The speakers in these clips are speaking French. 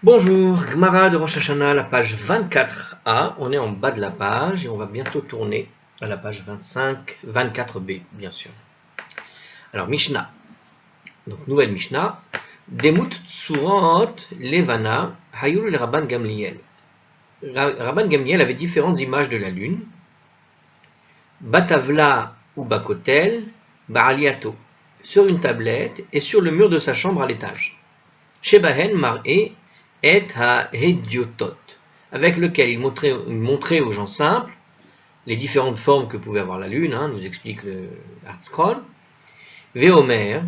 Bonjour, Gmara de Rosh Hashanah, la page 24a. On est en bas de la page et on va bientôt tourner à la page 25, 24b, bien sûr. Alors, Mishnah. Donc, nouvelle Mishnah. Demut Tsurot Levana Hayul le Rabban Gamliel. Rabban Gamliel avait différentes images de la lune. Batavla ou Bakotel, Baaliato. Sur une tablette et sur le mur de sa chambre à l'étage. Shebahen Mar'e et ha-hediotot, avec lequel il montrait aux gens simples les différentes formes que pouvait avoir la lune, nous explique le Hartzkron. Veomer,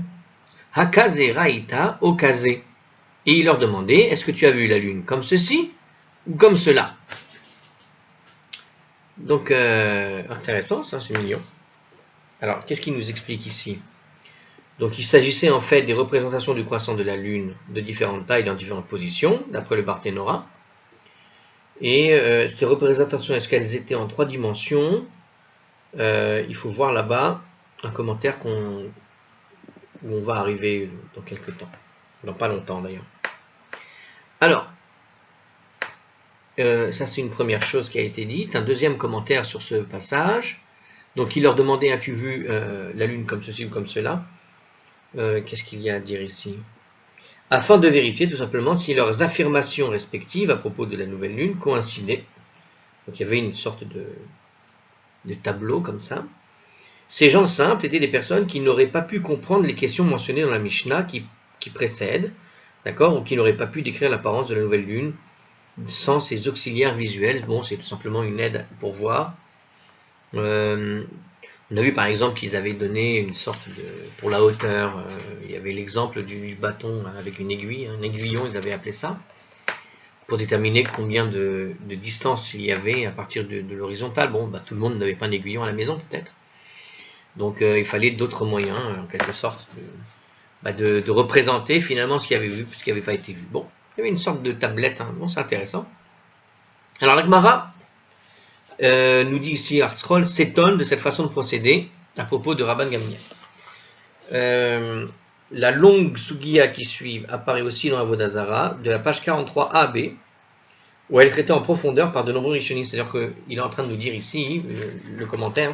hakaze raïta okaze. Et il leur demandait, est-ce que tu as vu la lune comme ceci ou comme cela? Donc, intéressant, ça, c'est mignon. Alors, qu'est-ce qu'il nous explique ici? Donc, il s'agissait en fait des représentations du croissant de la lune de différentes tailles dans différentes positions, d'après le Barthénora. Et ces représentations, est-ce qu'elles étaient en 3 dimensions? Il faut voir là-bas un commentaire où on va arriver dans quelques temps. Dans pas longtemps d'ailleurs. Alors, ça c'est une première chose qui a été dite. Un deuxième commentaire sur ce passage. Donc il leur demandait, as-tu vu la lune comme ceci ou comme cela? Qu'est-ce qu'il y a à dire ici? Afin de vérifier tout simplement si leurs affirmations respectives à propos de la nouvelle lune coïncidaient. Donc il y avait une sorte de tableau comme ça. Ces gens simples étaient des personnes qui n'auraient pas pu comprendre les questions mentionnées dans la Mishnah qui précède, d'accord, ou qui n'auraient pas pu décrire l'apparence de la nouvelle lune sans ces auxiliaires visuels. Bon, c'est tout simplement une aide pour voir. On a vu par exemple qu'ils avaient donné une sorte de, pour la hauteur, il y avait l'exemple du bâton avec une aiguille, un aiguillon, ils avaient appelé ça, pour déterminer combien de distance il y avait à partir de l'horizontale. Bon, tout le monde n'avait pas un aiguillon à la maison peut-être. Donc il fallait d'autres moyens, en quelque sorte, de représenter finalement ce qu'il y avait vu, ce qui n'avait pas été vu. Bon, il y avait une sorte de tablette, bon, c'est intéressant. Alors la Gemara nous dit ici, Hartzkron s'étonne de cette façon de procéder à propos de Rabban Gamliel. La longue Sugiya qui suit apparaît aussi dans Avodah Zarah, de la page 43a à b, où elle est traitée en profondeur par de nombreux Rishonim. C'est-à-dire qu'il est en train de nous dire ici, le commentaire,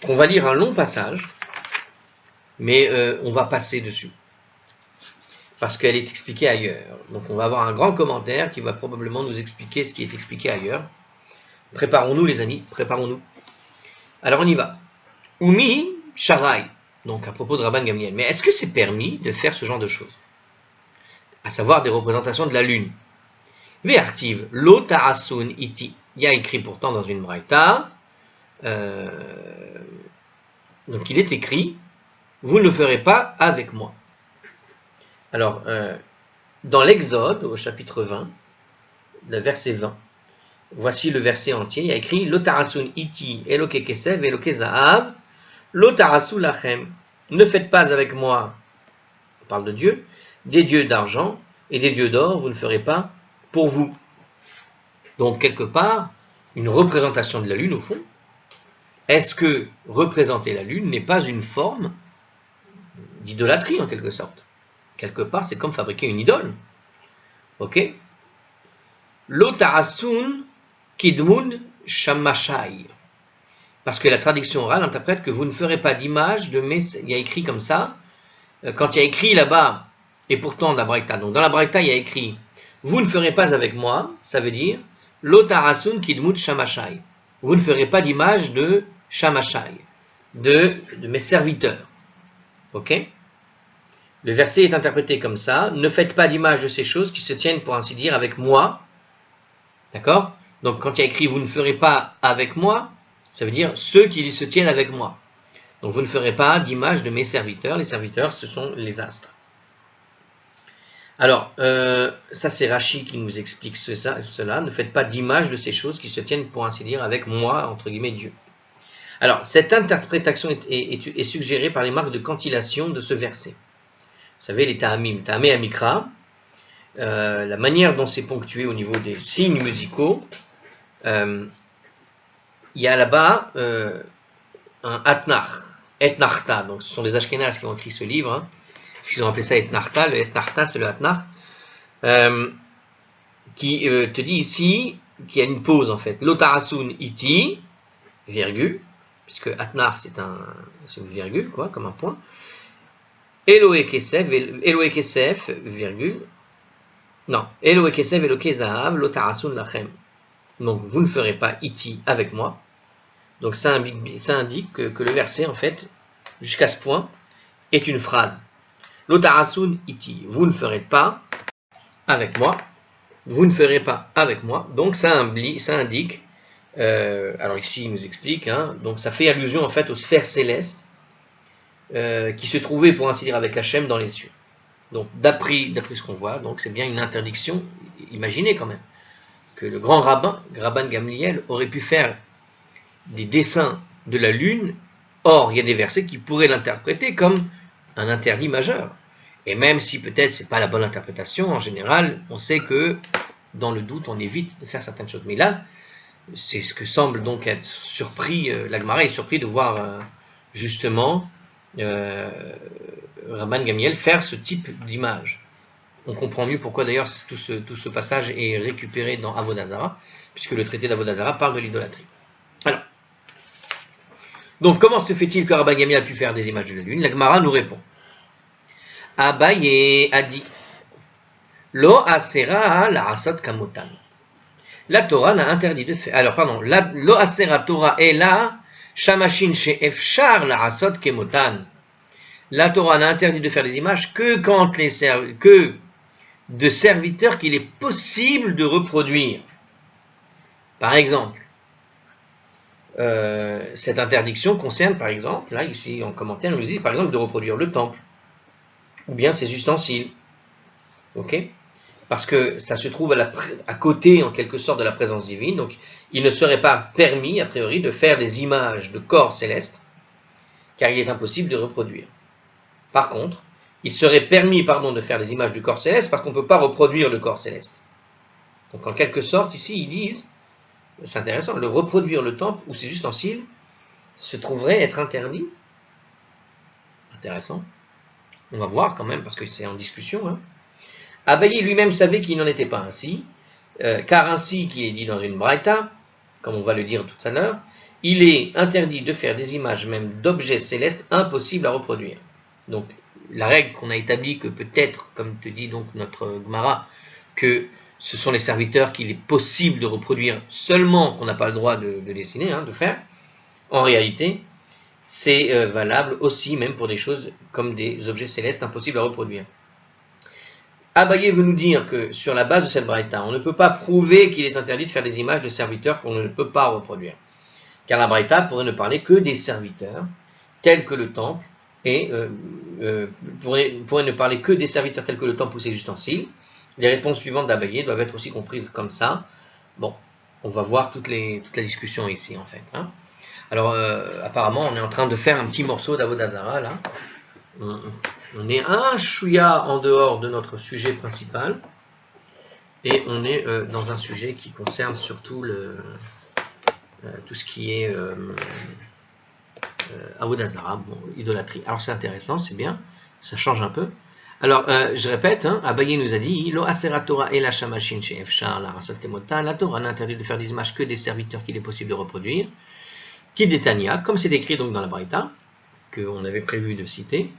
qu'on va lire un long passage, mais on va passer dessus, parce qu'elle est expliquée ailleurs. Donc on va avoir un grand commentaire qui va probablement nous expliquer ce qui est expliqué ailleurs. Préparons-nous les amis, préparons-nous. Alors on y va. Umi Sharai, donc à propos de Rabban Gamliel. Mais est-ce que c'est permis de faire ce genre de choses? À savoir des représentations de la lune. Ve'artiv lo ta'asun iti. Il y a écrit pourtant dans une braïta, donc il est écrit, vous ne le ferez pas avec moi. Alors, dans l'Exode, au chapitre 20, le verset 20, voici le verset entier, il y a écrit lo ta'asun iti eloke kesev eloke zahav lo ta'asu lachem. Ne faites pas avec moi, on parle de Dieu, des dieux d'argent et des dieux d'or, vous ne ferez pas pour vous. Donc, quelque part, une représentation de la lune, au fond, est-ce que représenter la lune n'est pas une forme d'idolâtrie, en quelque sorte? Quelque part, c'est comme fabriquer une idole. Ok? Lo ta'asun kidmun shamashai. Parce que la traduction orale interprète que vous ne ferez pas d'image de mes... Il y a écrit comme ça. Quand il y a écrit là-bas, et pourtant dans la Braïta, donc dans la Braïta, il y a écrit vous ne ferez pas avec moi, ça veut dire lo ta'asun kidmun shamashai. Vous ne ferez pas d'image de shamashai, de mes serviteurs. Ok? Le verset est interprété comme ça, ne faites pas d'image de ces choses qui se tiennent, pour ainsi dire, avec moi. D'accord? Donc quand il y a écrit vous ne ferez pas avec moi, ça veut dire ceux qui se tiennent avec moi. Donc vous ne ferez pas d'image de mes serviteurs. Les serviteurs, ce sont les astres. Alors, ça c'est Rashi qui nous explique cela. Ne faites pas d'image de ces choses qui se tiennent, pour ainsi dire, avec moi, entre guillemets, Dieu. Alors, cette interprétation est suggérée par les marques de cantillation de ce verset. Vous savez, les ta'amim, ta'amé amikra, la manière dont c'est ponctué au niveau des signes musicaux, il y a là-bas un atnach, etnachta, donc ce sont les Ashkénazes qui ont écrit ce livre, ils ont appelé ça etnachta, le etnachta c'est le atnach, qui te dit ici qu'il y a une pause en fait. L'otarasun iti, virgule, puisque atnar c'est une virgule, quoi, comme un point. Eloé kesef, virgule. Non, Eloé kesef, Eloké zahav, l'otarasun lachem. Donc vous ne ferez pas iti avec moi. Donc ça indique que le verset, en fait, jusqu'à ce point, est une phrase. L'otarasun iti, vous ne ferez pas avec moi. Vous ne ferez pas avec moi. Donc ça indique, alors ici il nous explique, hein, donc ça fait allusion en fait aux sphères célestes qui se trouvaient, pour ainsi dire, avec Hachem dans les cieux. Donc d'après ce qu'on voit, donc c'est bien une interdiction. Imaginez quand même que le grand rabbin Gamliel aurait pu faire des dessins de la lune. Or, il y a des versets qui pourraient l'interpréter comme un interdit majeur. Et même si peut-être ce n'est pas la bonne interprétation, en général, on sait que dans le doute, on évite de faire certaines choses. Mais là, c'est ce que semble donc être surpris, la Gemara est surpris de voir justement Rabban Gamliel faire ce type d'image. On comprend mieux pourquoi d'ailleurs tout ce passage est récupéré dans Avodah Zarah, puisque le traité d'Avodah Zarah parle de l'idolâtrie. Alors, donc comment se fait-il que Rabban Gamliel a pu faire des images de la lune? La Gemara nous répond. Abaye a dit Lo asera la asot kamotan. La Torah n'a interdit de faire. Alors, pardon, Lo asera Torah est là, shamashin she'efshar la asot kemotan. La Torah n'a interdit de faire des images que quand que de serviteurs qu'il est possible de reproduire. Par exemple, cette interdiction concerne, par exemple, là, ici en commentaire, il nous dit, par exemple, de reproduire le temple, ou bien ses ustensiles. Ok? Parce que ça se trouve à côté, en quelque sorte, de la présence divine. Donc, il ne serait pas permis, a priori, de faire des images de corps célestes, car il est impossible de reproduire. Par contre, il serait permis, de faire des images du corps céleste, parce qu'on ne peut pas reproduire le corps céleste. Donc, en quelque sorte, ici, ils disent, c'est intéressant, le reproduire le temple ou ses ustensiles se trouverait être interdit. Intéressant. On va voir quand même, parce que c'est en discussion, hein. Abaye lui-même savait qu'il n'en était pas ainsi, car ainsi qu'il est dit dans une braïta, comme on va le dire tout à l'heure, il est interdit de faire des images même d'objets célestes impossibles à reproduire. Donc la règle qu'on a établie que peut-être, comme te dit donc notre Gemara, que ce sont les serviteurs qu'il est possible de reproduire seulement, qu'on n'a pas le droit de dessiner, de faire, en réalité, c'est valable aussi même pour des choses comme des objets célestes impossibles à reproduire. Abaye veut nous dire que sur la base de cette braïta, on ne peut pas prouver qu'il est interdit de faire des images de serviteurs qu'on ne peut pas reproduire. Car la braïta pourrait ne parler que des serviteurs, tels que le temple, et pourrait ne parler que des serviteurs tels que le temple ou ses ustensiles. Les réponses suivantes d'Abaye doivent être aussi comprises comme ça. Bon, on va voir toute la discussion ici en fait. Alors, apparemment, on est en train de faire un petit morceau d'Avodah Zarah là. On est un chouïa en dehors de notre sujet principal et on est dans un sujet qui concerne surtout tout ce qui est Avodah Zarah, idolâtrie. Alors c'est intéressant, c'est bien, ça change un peu. Alors je répète, Abaye nous a dit Lo asera Torah et la shamashin she'efshar la rasot kemotan. La Torah n'a interdit de faire des images que des serviteurs qu'il est possible de reproduire. Qui détania, comme c'est écrit donc dans la braïta, qu'on avait prévu de citer,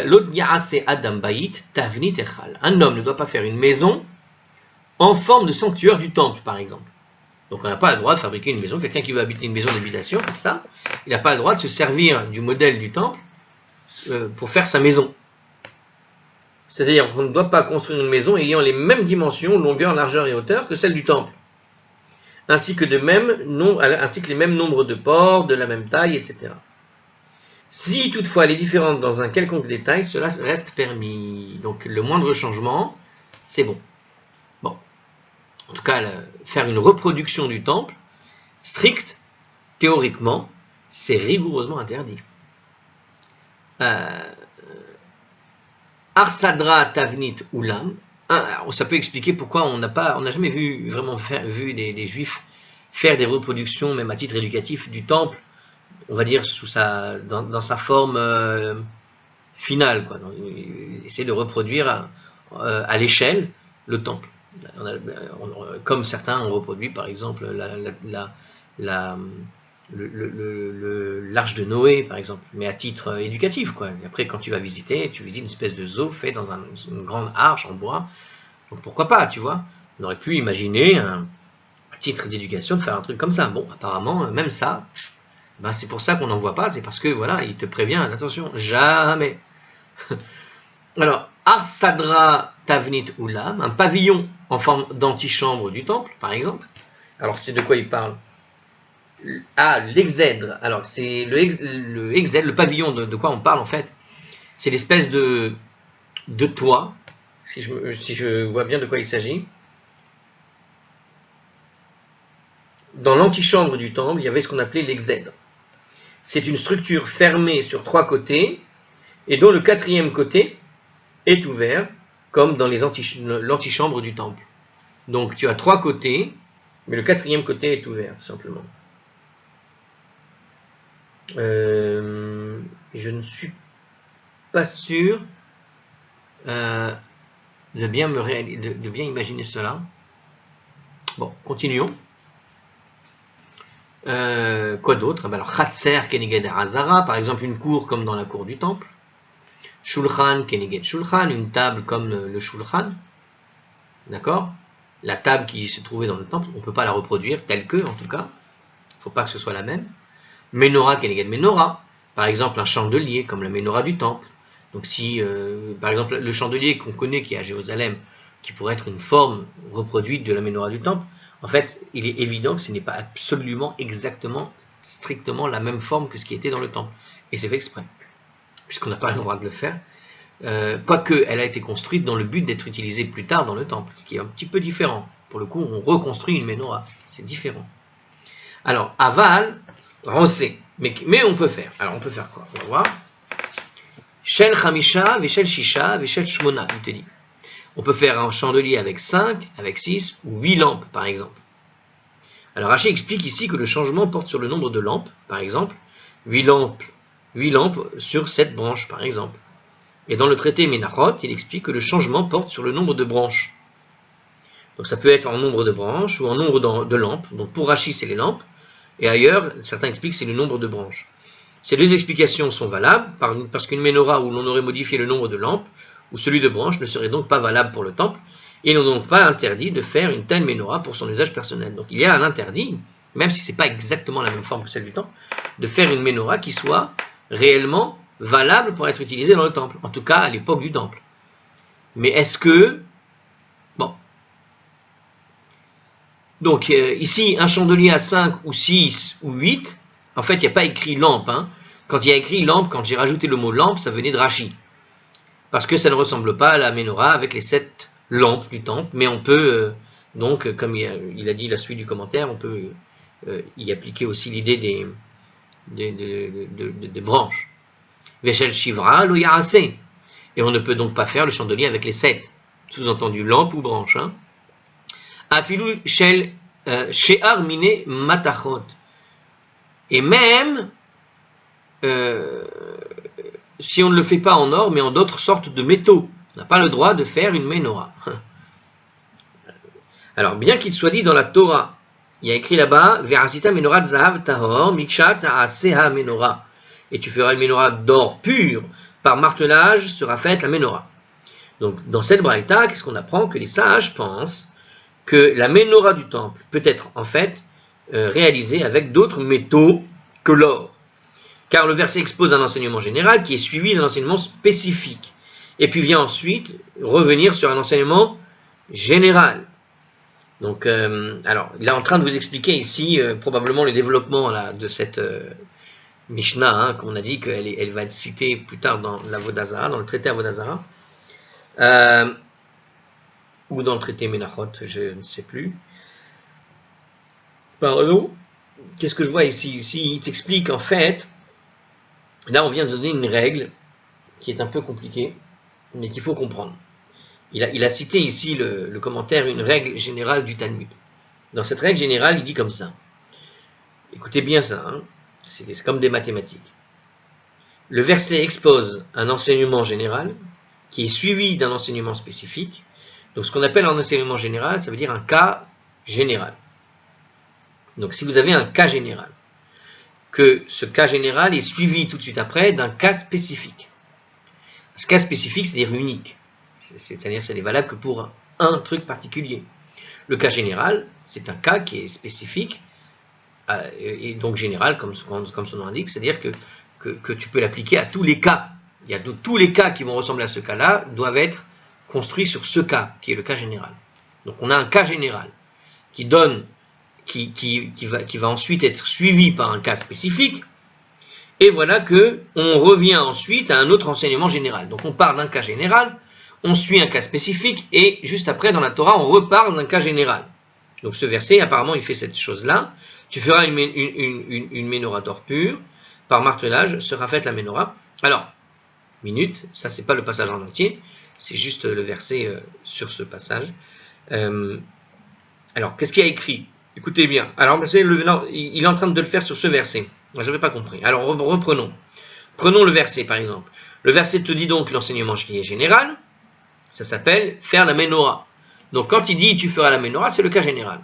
l'autre ya'ase adam bayit tavnit echal. Un homme ne doit pas faire une maison en forme de sanctuaire du temple, par exemple. Donc on n'a pas le droit de fabriquer une maison. Quelqu'un qui veut habiter une maison d'habitation, comme ça, il n'a pas le droit de se servir du modèle du temple pour faire sa maison. C'est-à-dire qu'on ne doit pas construire une maison ayant les mêmes dimensions, longueur, largeur et hauteur que celle du temple. Ainsi que les mêmes nombres de pores, de la même taille, etc. Si toutefois elle est différente dans un quelconque détail, cela reste permis. Donc le moindre changement, c'est bon. Bon. En tout cas, faire une reproduction du temple, stricte, théoriquement, c'est rigoureusement interdit. Arsadra Tavnit Ulam, ça peut expliquer pourquoi on n'a jamais vu des juifs faire des reproductions, même à titre éducatif, du temple, on va dire dans sa forme finale, quoi. Donc, essayer de reproduire à l'échelle le temple. Comme certains ont reproduit par exemple l'arche de Noé, par exemple, mais à titre éducatif, quoi. Et après, quand tu vas visiter, tu visites une espèce de zoo fait dans une grande arche en bois. Donc pourquoi pas, tu vois. On aurait pu imaginer, à titre d'éducation, de faire un truc comme ça. Bon, apparemment, même ça, ben c'est pour ça qu'on n'en voit pas, c'est parce que, voilà, il te prévient, attention, jamais. Alors, Arsadra Tavnit Ulam, un pavillon en forme d'antichambre du temple, par exemple. Alors, c'est de quoi il parle? Ah, l'exèdre. Alors, c'est le exèdre, le pavillon de quoi on parle en fait. C'est l'espèce de toit, si je vois bien de quoi il s'agit. Dans l'antichambre du temple, il y avait ce qu'on appelait l'exèdre. C'est une structure fermée sur 3 côtés et dont le 4e côté est ouvert, comme dans l'antichambre du temple. Donc tu as 3 côtés, mais le 4e côté est ouvert, tout simplement. Je ne suis pas sûr de bien imaginer cela. Bon, continuons. Quoi d'autre? Alors, Khatser Keneged Hazara, par exemple, une cour comme dans la cour du temple. Shulchan Keneged Shulchan, une table comme le Shulchan. D'accord? La table qui se trouvait dans le temple, on ne peut pas la reproduire telle que, en tout cas. Il ne faut pas que ce soit la même. Menorah Keneged Menorah, par exemple, un chandelier comme la Menorah du temple. Donc, si, par exemple, le chandelier qu'on connaît qui est à Jérusalem, qui pourrait être une forme reproduite de la Menorah du temple, en fait, il est évident que ce n'est pas absolument, exactement, strictement la même forme que ce qui était dans le temple. Et c'est fait exprès, puisqu'on n'a pas le droit de le faire. Quoique, elle a été construite dans le but d'être utilisée plus tard dans le temple, ce qui est un petit peu différent. Pour le coup, on reconstruit une menorah, c'est différent. Alors, aval, rossé, mais on peut faire. Alors, on peut faire quoi? On va voir. Shel Chamisha, Veshel Shisha, Veshel Shmona, il te dit. On peut faire un chandelier avec 5, avec 6 ou 8 lampes, par exemple. Alors Rashi explique ici que le changement porte sur le nombre de lampes, par exemple, 8 lampes sur 7 branches, par exemple. Et dans le traité Menachot, il explique que le changement porte sur le nombre de branches. Donc ça peut être en nombre de branches ou en nombre de lampes. Donc pour Rashi, c'est les lampes. Et ailleurs, certains expliquent que c'est le nombre de branches. Ces deux explications sont valables, parce qu'une menorah où l'on aurait modifié le nombre de lampes, ou celui de branches, ne serait donc pas valable pour le temple, et n'ont donc pas interdit de faire une telle menorah pour son usage personnel. Donc il y a un interdit, même si ce n'est pas exactement la même forme que celle du temple, de faire une menorah qui soit réellement valable pour être utilisée dans le temple, en tout cas à l'époque du temple. Mais est-ce que... Bon. Donc ici, un chandelier à 5 ou 6 ou 8, en fait il n'y a pas écrit lampe. Hein. Quand il y a écrit lampe, quand j'ai rajouté le mot lampe, ça venait de Rashi. Parce que ça ne ressemble pas à la menorah avec les 7 lampes du temple, mais on peut, donc, comme il a dit la suite du commentaire, on peut y appliquer aussi l'idée des branches. Veshel Shivra, lo yarase. Et on ne peut donc pas faire le chandelier avec les 7, sous-entendu lampe ou branche. Hein. Afilu shel she'ar mine matachot. Et même si on ne le fait pas en or, mais en d'autres sortes de métaux. On n'a pas le droit de faire une menorah. Alors, bien qu'il soit dit dans la Torah, il y a écrit là-bas, Verasita menorah zahav tahor, miksha ta'aseha menorah. Et tu feras une menorah d'or pur, par martelage sera faite la menorah. Donc, dans cette braïta, qu'est-ce qu'on apprend? Que les sages pensent que la menorah du temple peut être, en fait, réalisée avec d'autres métaux que l'or. Car le verset expose un enseignement général qui est suivi d'un enseignement spécifique. Et puis vient ensuite revenir sur un enseignement général. Donc, alors, il est en train de vous expliquer ici probablement le développement là, de cette Mishnah, hein, qu'on a dit qu'elle va être citée plus tard dans l'Avodah Zarah, dans le traité Avodah Zarah, ou dans le traité Menachot, je ne sais plus. Pardon, qu'est-ce que je vois ici? Ici, il t'explique en fait. Là, on vient de donner une règle qui est un peu compliquée, mais qu'il faut comprendre. Il a cité ici le commentaire, une règle générale du Talmud. Dans cette règle générale, il dit comme ça. Écoutez bien ça, hein, c'est comme des mathématiques. Le verset expose un enseignement général qui est suivi d'un enseignement spécifique, Donc ce qu'on appelle en enseignement général, ça veut dire un cas général. Donc si vous avez un cas général, que ce cas général est suivi tout de suite après d'un cas spécifique. Ce cas spécifique, c'est-à-dire unique. C'est-à-dire que ça n'est valable que pour un truc particulier. Le cas général, c'est un cas qui est spécifique, et donc général, comme son nom indique, c'est-à-dire que tu peux l'appliquer à tous les cas. Il y a tous les cas qui vont ressembler à ce cas-là, doivent être construits sur ce cas, qui est le cas général. Donc on a un cas général qui donne qui va ensuite être suivi par un cas spécifique, et voilà que on revient ensuite à un autre enseignement général. Donc on part d'un cas général, on suit un cas spécifique, et juste après dans la Torah on reparle d'un cas général. Donc ce verset apparemment il fait cette chose-là. Tu feras une menorah d'or pur, par martelage sera faite la menorah. Alors, minute, ça c'est pas le passage en entier, c'est juste le verset sur ce passage. Alors, qu'est-ce qu'il y a écrit? Écoutez bien. Alors, il est en train de le faire sur ce verset. Je n'avais pas compris. Alors, reprenons. Prenons le verset, par exemple. Le verset te dit donc l'enseignement qui est général. Ça s'appelle faire la menorah. Donc, quand il dit tu feras la menorah, c'est le cas général.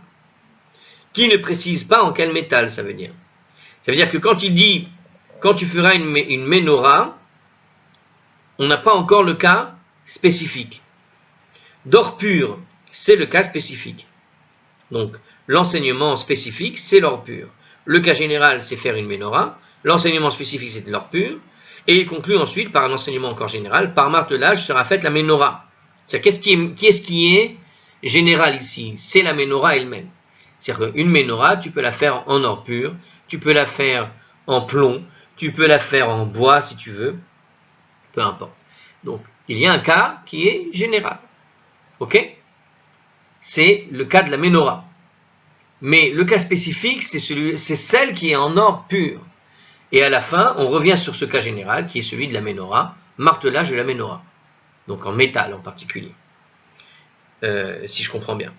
Qui ne précise pas en quel métal, ça veut dire. Ça veut dire que quand il dit quand tu feras une menorah, on n'a pas encore le cas spécifique. D'or pur, c'est le cas spécifique. Donc, l'enseignement spécifique, c'est l'or pur. Le cas général, c'est faire une menorah. L'enseignement spécifique, c'est de l'or pur. Et il conclut ensuite par un enseignement encore général. Par martelage sera faite la menorah. C'est-à-dire, qu'est-ce qui est général ici? C'est la menorah elle-même. C'est-à-dire qu'une menorah, tu peux la faire en or pur, tu peux la faire en plomb, tu peux la faire en bois si tu veux, peu importe. Donc, il y a un cas qui est général. Ok? C'est le cas de la menorah. Mais le cas spécifique, c'est celle qui est en or pur. Et à la fin, on revient sur ce cas général, qui est celui de la menorah, martelage de la menorah. Donc en métal en particulier. Si je comprends bien.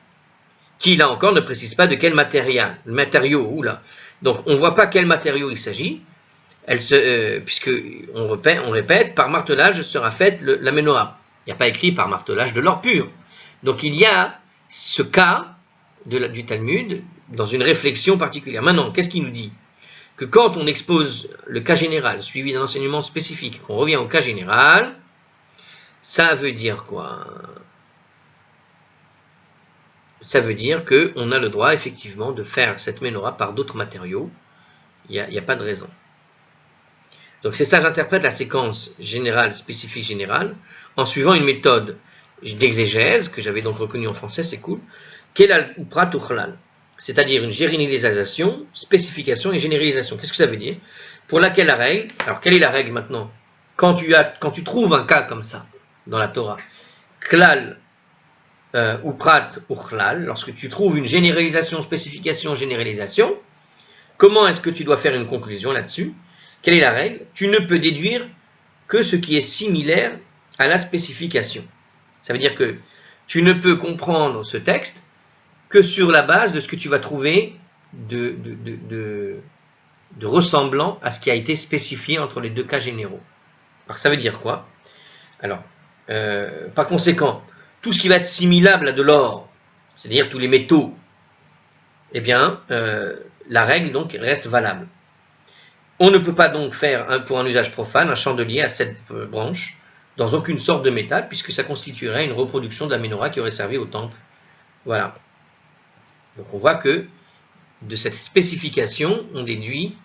Qui, là encore, ne précise pas de quel matériau. Oula. Donc on ne voit pas quel matériau il s'agit, puisque on répète, par martelage sera faite la menorah. Il n'y a pas écrit par martelage de l'or pur. Donc il y a ce cas du Talmud dans une réflexion particulière. Maintenant, qu'est-ce qu'il nous dit? Que quand on expose le cas général suivi d'un enseignement spécifique, qu'on revient au cas général, ça veut dire quoi? Ça veut dire qu'on a le droit effectivement de faire cette menorah par d'autres matériaux. Il n'y a pas de raison. Donc c'est ça, j'interprète la séquence générale, spécifique, générale, en suivant une méthode d'exégèse, que j'avais donc reconnue en français, c'est cool, Kelal ou Prat Uchlal, c'est-à-dire une généralisation, spécification et généralisation. Qu'est-ce que ça veut dire? Pour laquelle la règle, alors quelle est la règle maintenant? Quand tu trouves un cas comme ça, dans la Torah, Klal ou Prat Uchlal, lorsque tu trouves une généralisation, spécification, généralisation, comment est-ce que tu dois faire une conclusion là-dessus? Quelle est la règle? Tu ne peux déduire que ce qui est similaire à la spécification. Ça veut dire que tu ne peux comprendre ce texte que sur la base de ce que tu vas trouver de ressemblant à ce qui a été spécifié entre les deux cas généraux. Alors ça veut dire quoi? Alors, par conséquent, tout ce qui va être similable à de l'or, c'est-à-dire tous les métaux, eh bien, la règle donc reste valable. On ne peut pas donc faire, pour un usage profane, un chandelier à 7 branches dans aucune sorte de métal, puisque ça constituerait une reproduction de la menorah qui aurait servi au temple. Voilà. Donc on voit que de cette spécification, on déduit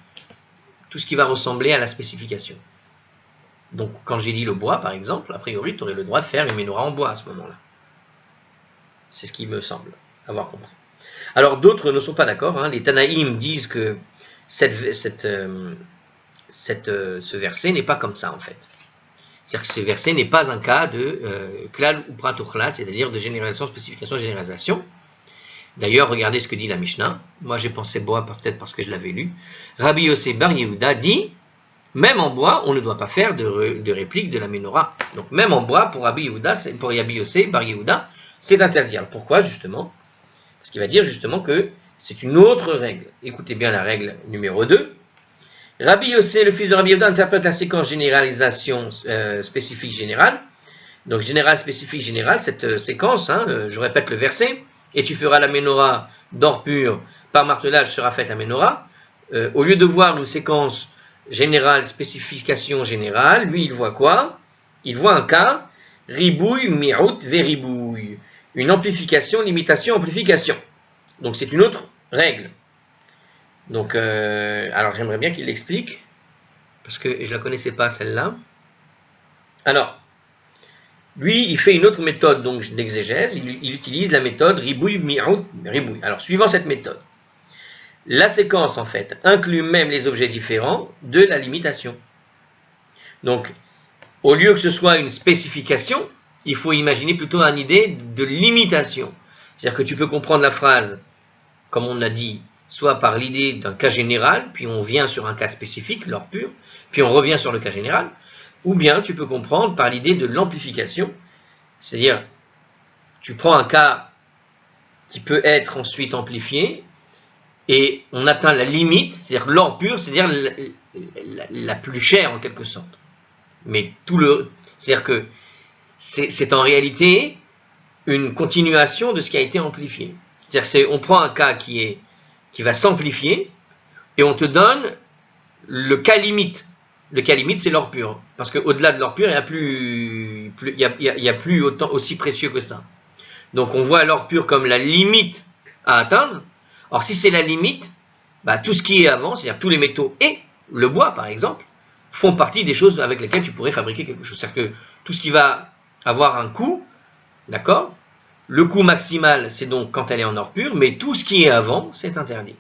tout ce qui va ressembler à la spécification. Donc quand j'ai dit le bois, par exemple, a priori, tu aurais le droit de faire une menorah en bois à ce moment-là. C'est ce qui me semble avoir compris. Alors d'autres ne sont pas d'accord. Les Tanaïm disent que ce verset n'est pas comme ça en fait. C'est-à-dire que ce verset n'est pas un cas de klal ou prat uchlal, c'est-à-dire de généralisation, spécification, généralisation. D'ailleurs, regardez ce que dit la Mishnah. Moi, j'ai pensé bois peut-être parce que je l'avais lu. Rabbi Yossé Bar Yehuda dit, même en bois, on ne doit pas faire de réplique de la menorah. Donc, même en bois, pour Rabbi Yossé Bar Yehuda, c'est interdit. Alors, pourquoi, justement? Parce qu'il va dire, justement, que c'est une autre règle. Écoutez bien la règle numéro 2. Rabbi Yossé, le fils de Rabbi Yehuda, interprète la séquence généralisation spécifique générale Donc général, spécifique, général, cette séquence, je répète le verset, et tu feras la menorah d'or pur, par martelage sera faite la menorah. Au lieu de voir une séquence générale, spécification générale, lui il voit quoi? Il voit un cas, ribouille, mi'out, veribouille. Une amplification, limitation, amplification. Donc c'est une autre règle. Donc, alors j'aimerais bien qu'il l'explique, parce que je ne la connaissais pas celle-là. Alors, lui, il fait une autre méthode d'exégèse, il utilise la méthode ribouille, mi'out, ribouille. Alors, suivant cette méthode, la séquence, en fait, inclut même les objets différents de la limitation. Donc, au lieu que ce soit une spécification, il faut imaginer plutôt une idée de limitation. C'est-à-dire que tu peux comprendre la phrase, comme on a dit, soit par l'idée d'un cas général, puis on vient sur un cas spécifique, l'or pur, puis on revient sur le cas général, ou bien tu peux comprendre par l'idée de l'amplification, c'est-à-dire tu prends un cas qui peut être ensuite amplifié, et on atteint la limite, c'est-à-dire l'or pur, c'est-à-dire la plus chère en quelque sorte. Mais c'est-à-dire que c'est en réalité une continuation de ce qui a été amplifié. C'est-à-dire on prend un cas qui va s'amplifier et on te donne le cas limite. Le cas limite, c'est l'or pur. Parce qu'au-delà de l'or pur, il n'y a plus autant, aussi précieux que ça. Donc on voit l'or pur comme la limite à atteindre. Or si c'est la limite, tout ce qui est avant, c'est-à-dire tous les métaux et le bois par exemple, font partie des choses avec lesquelles tu pourrais fabriquer quelque chose. C'est-à-dire que tout ce qui va avoir un coût, d'accord ? Le coût maximal, c'est donc quand elle est en or pur, mais tout ce qui est avant, c'est interdit.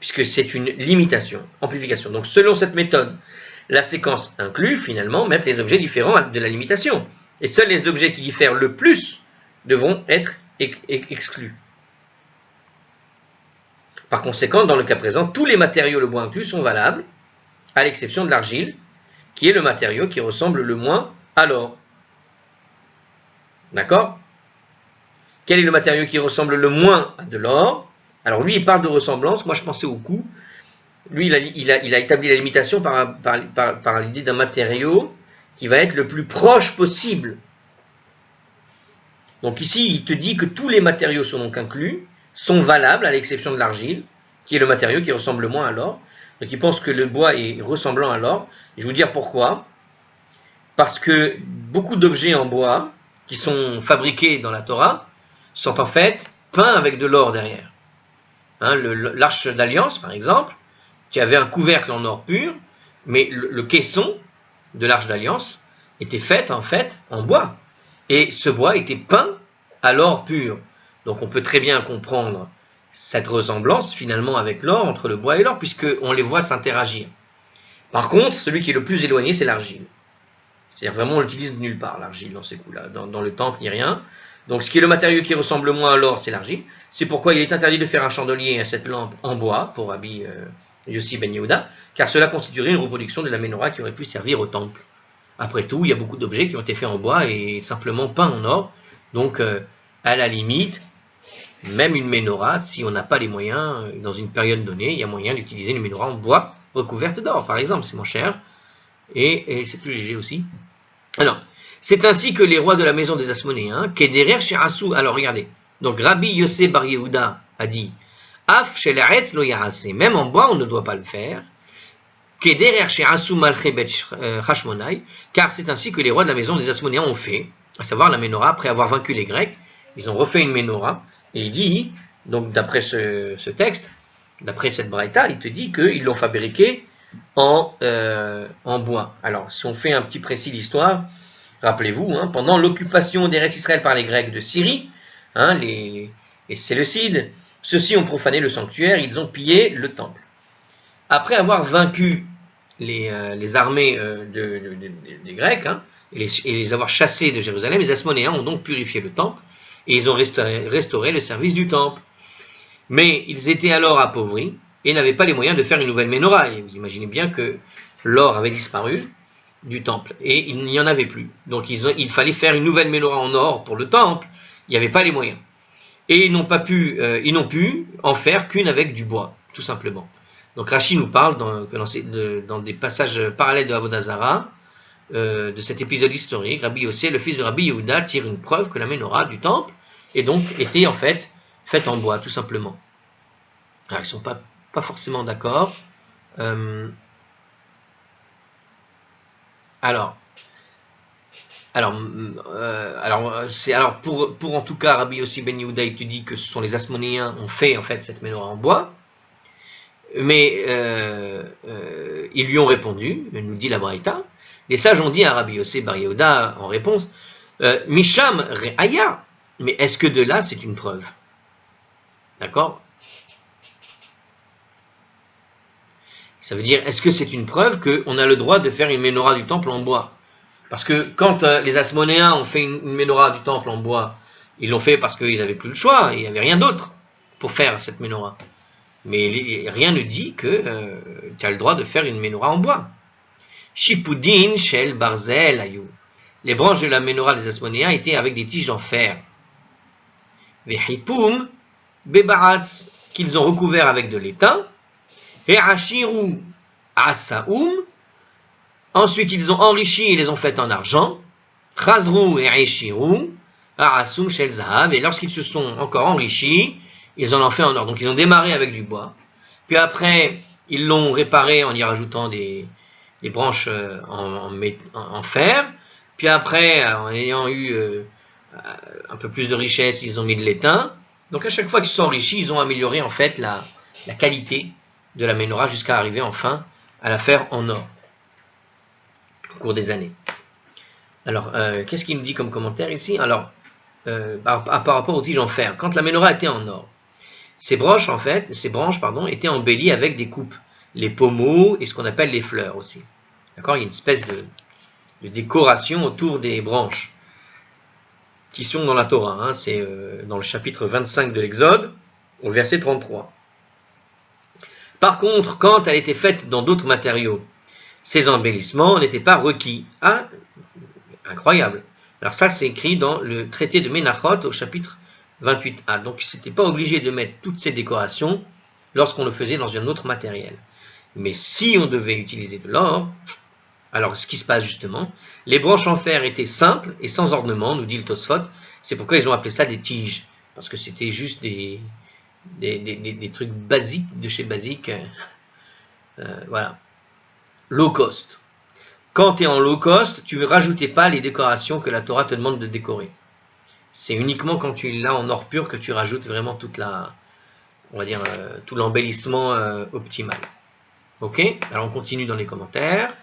Puisque c'est une limitation, amplification. Donc selon cette méthode, la séquence inclut finalement même les objets différents de la limitation. Et seuls les objets qui diffèrent le plus devront être exclus. Par conséquent, dans le cas présent, tous les matériaux, le bois inclus, sont valables, à l'exception de l'argile, qui est le matériau qui ressemble le moins à l'or. D'accord? Quel est le matériau qui ressemble le moins à de l'or? Alors lui, il parle de ressemblance, moi je pensais au coût. Lui, il a établi la limitation par l'idée d'un matériau qui va être le plus proche possible. Donc ici, il te dit que tous les matériaux sont donc inclus, sont valables, à l'exception de l'argile, qui est le matériau qui ressemble le moins à l'or. Donc il pense que le bois est ressemblant à l'or. Je vais vous dire pourquoi. Parce que beaucoup d'objets en bois qui sont fabriqués dans la Torah sont en fait peints avec de l'or derrière. L'arche d'alliance, par exemple, qui avait un couvercle en or pur, mais le caisson de l'arche d'alliance était fait en fait en bois. Et ce bois était peint à l'or pur. Donc on peut très bien comprendre cette ressemblance finalement avec l'or, entre le bois et l'or, puisqu'on les voit s'interagir. Par contre, celui qui est le plus éloigné, c'est l'argile. C'est-à-dire vraiment on l'utilise nulle part, l'argile, dans ces coups-là. Dans le temple, il n'y a rien. Donc ce qui est le matériau qui ressemble le moins à l'or, c'est l'argile. C'est pourquoi il est interdit de faire un chandelier à cette lampe en bois, pour Rabbi Yossi ben Yehuda, car cela constituerait une reproduction de la menorah qui aurait pu servir au temple. Après tout, il y a beaucoup d'objets qui ont été faits en bois et simplement peints en or. Donc, à la limite, même une menorah, si on n'a pas les moyens, dans une période donnée, il y a moyen d'utiliser une menorah en bois recouverte d'or, par exemple. C'est moins cher et c'est plus léger aussi. Alors, c'est ainsi que les rois de la maison des Asmonéens, Kederer Sherasu, alors regardez, donc Rabbi Yossé bar Yehuda a dit, Af shel ha'etz lo yarase, même en bois on ne doit pas le faire, Kederer Sherasu malche bet Hashmonai, car c'est ainsi que les rois de la maison des Asmonéens ont fait, à savoir la menorah, après avoir vaincu les Grecs, ils ont refait une menorah, et il dit, donc d'après ce texte, d'après cette braïta, il te dit qu'ils l'ont fabriquée en bois. Alors, si on fait un petit précis d'histoire, rappelez-vous, pendant l'occupation d'Eretz Israël par les Grecs de Syrie, les Séleucides, ceux-ci ont profané le sanctuaire, ils ont pillé le temple. Après avoir vaincu les armées des Grecs, et les avoir chassés de Jérusalem, les Asmonéens ont donc purifié le temple, et ils ont restauré le service du temple. Mais ils étaient alors appauvris, et n'avaient pas les moyens de faire une nouvelle menorah. Et vous imaginez bien que l'or avait disparu du temple, et il n'y en avait plus. Donc il fallait faire une nouvelle menorah en or pour le temple, il n'y avait pas les moyens. Et ils n'ont pu en faire qu'une avec du bois, tout simplement. Donc Rashi nous parle dans des passages parallèles de Avodah Zarah, de cet épisode historique, Rabbi Yossé, le fils de Rabbi Yehuda, tire une preuve que la menorah du temple est donc était en fait faite en bois, tout simplement. Alors, ils ne sont pas forcément d'accord. Alors pour en tout cas Rabbi Yossi ben Yehuda, il te dit que ce sont les Asmonéens ont fait en fait cette menorah en bois, mais ils lui ont répondu, nous dit la Braïta, les sages ont dit à Rabbi Yossi ben Yehuda en réponse, Misham Re'aya, mais est-ce que de là c'est une preuve? D'accord? Ça veut dire, est-ce que c'est une preuve qu'on a le droit de faire une menorah du temple en bois? Parce que quand les Asmonéens ont fait une menorah du temple en bois, ils l'ont fait parce qu'ils n'avaient plus le choix, il n'y avait rien d'autre pour faire cette menorah. Mais rien ne dit que tu as le droit de faire une menorah en bois. Shipudin shel barzel ayou. Les branches de la menorah des Asmonéens étaient avec des tiges en fer. Vehipum bebaratz, qu'ils ont recouvert avec de l'étain. Et ashiru asaoum. Ensuite, ils ont enrichi et les ont fait en argent. Chazru et aishiru aasum shel zahav. Et lorsqu'ils se sont encore enrichis, ils en ont fait en or. Donc, ils ont démarré avec du bois. Puis après, ils l'ont réparé en y rajoutant des branches en fer. Puis après, en ayant eu un peu plus de richesse, ils ont mis de l'étain. Donc, à chaque fois qu'ils se sont enrichis, ils ont amélioré en fait la qualité de la menorah jusqu'à arriver enfin à la faire en or au cours des années. Alors, qu'est-ce qu'il nous dit comme commentaire ici? Alors, par rapport aux tiges en fer, quand la menorah était en or, ces branches étaient embellies avec des coupes, les pommeaux et ce qu'on appelle les fleurs aussi. D'accord? Il y a une espèce de décoration autour des branches qui sont dans la Torah. Hein. C'est dans le chapitre 25 de l'Exode, au verset 33. Par contre, quand elle était faite dans d'autres matériaux, ces embellissements n'étaient pas requis. Ah, incroyable. Alors ça, c'est écrit dans le traité de Ménachot au chapitre 28a. Donc, c'était pas obligé de mettre toutes ces décorations lorsqu'on le faisait dans un autre matériel. Mais si on devait utiliser de l'or, alors ce qui se passe justement, les branches en fer étaient simples et sans ornement, nous dit le Tosfot. C'est pourquoi ils ont appelé ça des tiges, parce que c'était juste des trucs basiques de chez basique. Voilà. Low cost. Quand tu es en low cost, tu ne rajoutais pas les décorations que la Torah te demande de décorer. C'est uniquement quand tu l'as en or pur que tu rajoutes vraiment toute tout l'embellissement optimal. Ok? Alors on continue dans les commentaires.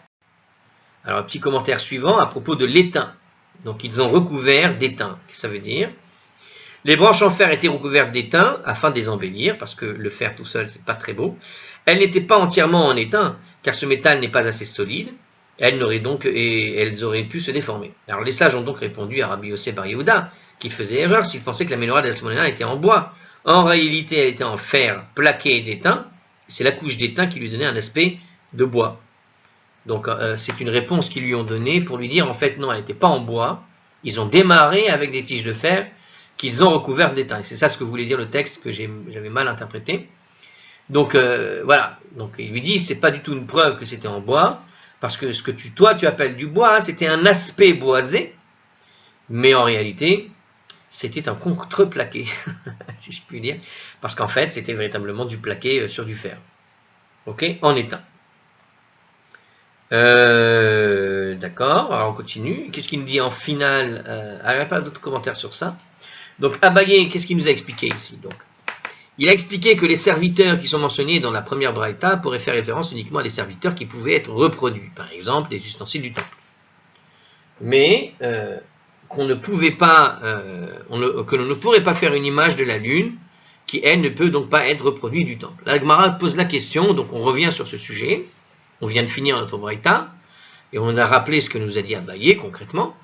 Alors un petit commentaire suivant à propos de l'étain. Donc ils ont recouvert d'étain. Qu'est-ce que ça veut dire? Les branches en fer étaient recouvertes d'étain afin de les embellir, parce que le fer tout seul, c'est pas très beau. Elles n'étaient pas entièrement en étain, car ce métal n'est pas assez solide. Elles auraient pu se déformer. Alors les sages ont donc répondu à Rabbi Yossé bar Yehuda qu'il faisait erreur s'il pensait que la menorah des Asmonéens était en bois. En réalité, elle était en fer plaqué et d'étain. C'est la couche d'étain qui lui donnait un aspect de bois. Donc c'est une réponse qu'ils lui ont donnée pour lui dire en fait non, elle n'était pas en bois. Ils ont démarré avec des tiges de fer qu'ils ont recouvertes d'étain. C'est ça ce que voulait dire le texte que j'avais mal interprété. Donc voilà. Donc il lui dit c'est pas du tout une preuve que c'était en bois. Parce que ce que toi tu appelles du bois, c'était un aspect boisé, mais en réalité, c'était un contreplaqué, si je puis dire, parce qu'en fait, c'était véritablement du plaqué sur du fer, ok, en étain. D'accord, alors on continue. Qu'est-ce qu'il nous dit en finale? Il n'y a pas d'autres commentaires sur ça. Donc Abaye, qu'est-ce qu'il nous a expliqué ici? Donc, il a expliqué que les serviteurs qui sont mentionnés dans la première braïta pourraient faire référence uniquement à des serviteurs qui pouvaient être reproduits, par exemple des ustensiles du temple. Mais qu'on ne pouvait pas, que l'on ne pourrait pas faire une image de la lune qui, elle, ne peut donc pas être reproduite du temple. La Gemara pose la question, donc on revient sur ce sujet. On vient de finir notre braïta et on a rappelé ce que nous a dit Abaye concrètement.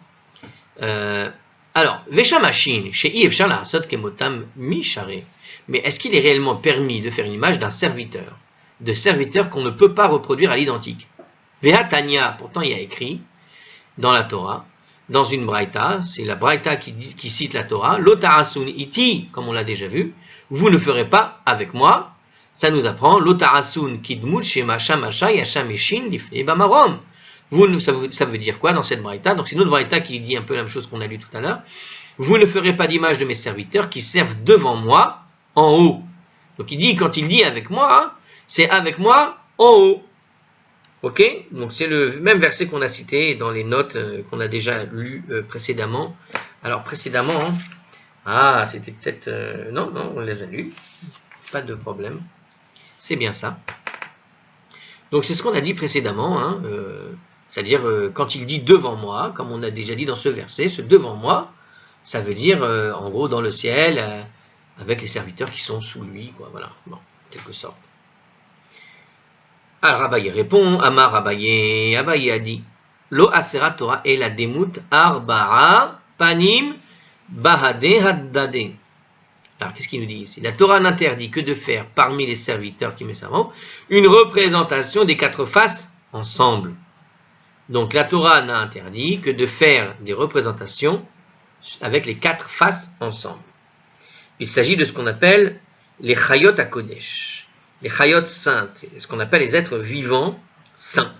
Alors, Veshamashin, chez Yevshar la Hasod Kemotam Mishare. Mais est-ce qu'il est réellement permis de faire une image d'un serviteur, de serviteur qu'on ne peut pas reproduire à l'identique? Vehatania, pourtant il y a écrit dans la Torah, dans une braïta, c'est la braïta qui cite la Torah, Lotarasun iti, comme on l'a déjà vu, vous ne ferez pas avec moi. Ça nous apprend Lotarasun kidmut shema shamasha yashameshin lifnei bamarom. ça veut dire quoi dans cette braïta? Donc c'est une autre braïta qui dit un peu la même chose qu'on a lu tout à l'heure. Vous ne ferez pas d'image de mes serviteurs qui servent devant moi en haut. Donc il dit, quand il dit avec moi, hein, c'est avec moi en haut. Ok? Donc c'est le même verset qu'on a cité dans les notes qu'on a déjà lues précédemment. Alors précédemment, hein, ah c'était peut-être... non, on les a lus. Pas de problème. C'est bien ça. Donc c'est ce qu'on a dit précédemment, hein, c'est-à-dire quand il dit devant moi, comme on a déjà dit dans ce verset, ce devant moi, ça veut dire en gros dans le ciel, avec les serviteurs qui sont sous lui, quoi, voilà, bon, en quelque sorte. Alors Abaye répond, Amar Abaye a dit, Lo asera Torah el ademut arba'a panim bahade haddade. Alors, qu'est-ce qu'il nous dit ici? La Torah n'interdit que de faire, parmi les serviteurs qui me servent, une représentation des quatre faces ensemble. Donc, la Torah n'a interdit que de faire des représentations avec les quatre faces ensemble. Il s'agit de ce qu'on appelle les Chayot HaKodesh, les Chayot saintes, ce qu'on appelle les êtres vivants saints,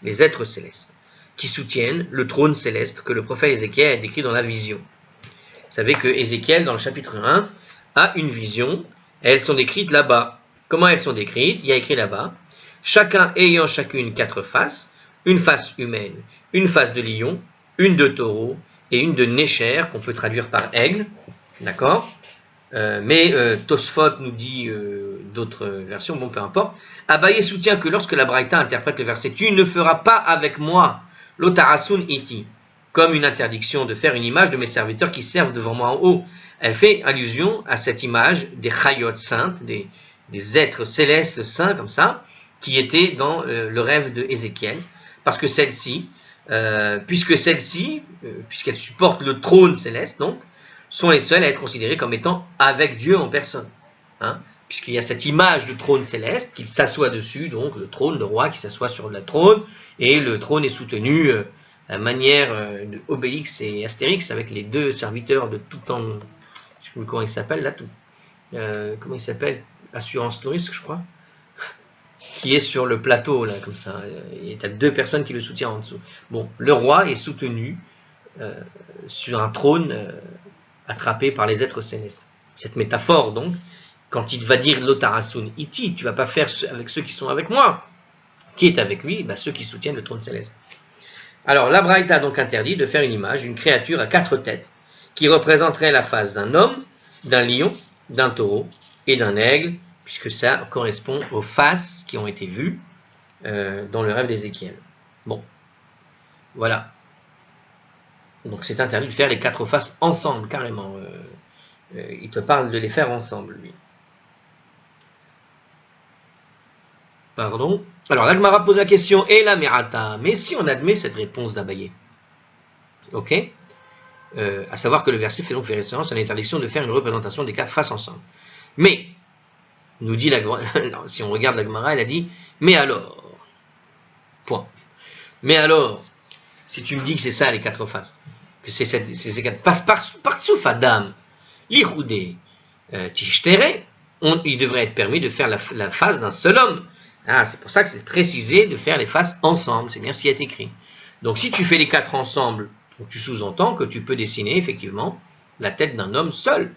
les êtres célestes, qui soutiennent le trône céleste que le prophète Ézéchiel a décrit dans la vision. Vous savez que Ézéchiel, dans le chapitre 1, a une vision, et elles sont décrites là-bas. Comment elles sont décrites? Il y a écrit là-bas, chacun ayant chacune quatre faces, une face humaine, une face de lion, une de taureau, et une de Nécher, qu'on peut traduire par aigle, d'accord? Mais Tosfot nous dit d'autres versions, bon peu importe. Abaye soutient que lorsque la Braïta interprète le verset « Tu ne feras pas avec moi l'otarasun iti » comme une interdiction de faire une image de mes serviteurs qui servent devant moi en haut. Elle fait allusion à cette image des chayot saintes, des êtres célestes saints comme ça, qui étaient dans le rêve de Ézéchiel, parce que celle-ci, puisqu'elle supporte le trône céleste, donc, sont les seuls à être considérés comme étant avec Dieu en personne. Hein, puisqu'il y a cette image de trône céleste, qu'il s'assoit dessus, donc le trône, le roi qui s'assoit sur le trône, et le trône est soutenu à la manière de Obélix et Astérix, avec les deux serviteurs de tout temps, je ne sais plus comment il s'appelle là, comment il s'appelle, Assurance Touriste, je crois, qui est sur le plateau, là, comme ça, et tu as deux personnes qui le soutiennent en dessous. Bon, le roi est soutenu sur un trône attrapé par les êtres célestes. Cette métaphore, donc, quand il va dire l'otarasun iti, tu ne vas pas faire avec ceux qui sont avec moi. Qui est avec lui? Ben, ceux qui soutiennent le trône céleste. Alors, la Braïta a donc interdit de faire une image d'une créature à quatre têtes, qui représenterait la face d'un homme, d'un lion, d'un taureau et d'un aigle, puisque ça correspond aux faces qui ont été vues dans le rêve d'Ézéchiel. Bon, voilà. Donc c'est interdit de faire les quatre faces ensemble, carrément. Il te parle de les faire ensemble, lui. Pardon. Alors, l'Agmara pose la question, et la Merata, mais si on admet cette réponse d'Abaye, ok, à savoir que le verset fait donc référence à l'interdiction de faire une représentation des quatre faces ensemble. Mais, nous dit si on regarde l'Agmara, elle a dit, mais alors, point. Mais alors, si tu me dis que c'est ça les quatre faces, que c'est ces quatre faces, par Soufadam, l'Ichoudé, Tishtere, il devrait être permis de faire la face d'un seul homme. Ah, c'est pour ça que c'est précisé de faire les faces ensemble, c'est bien ce qui est écrit. Donc si tu fais les quatre ensemble, tu sous-entends que tu peux dessiner effectivement la tête d'un homme seul.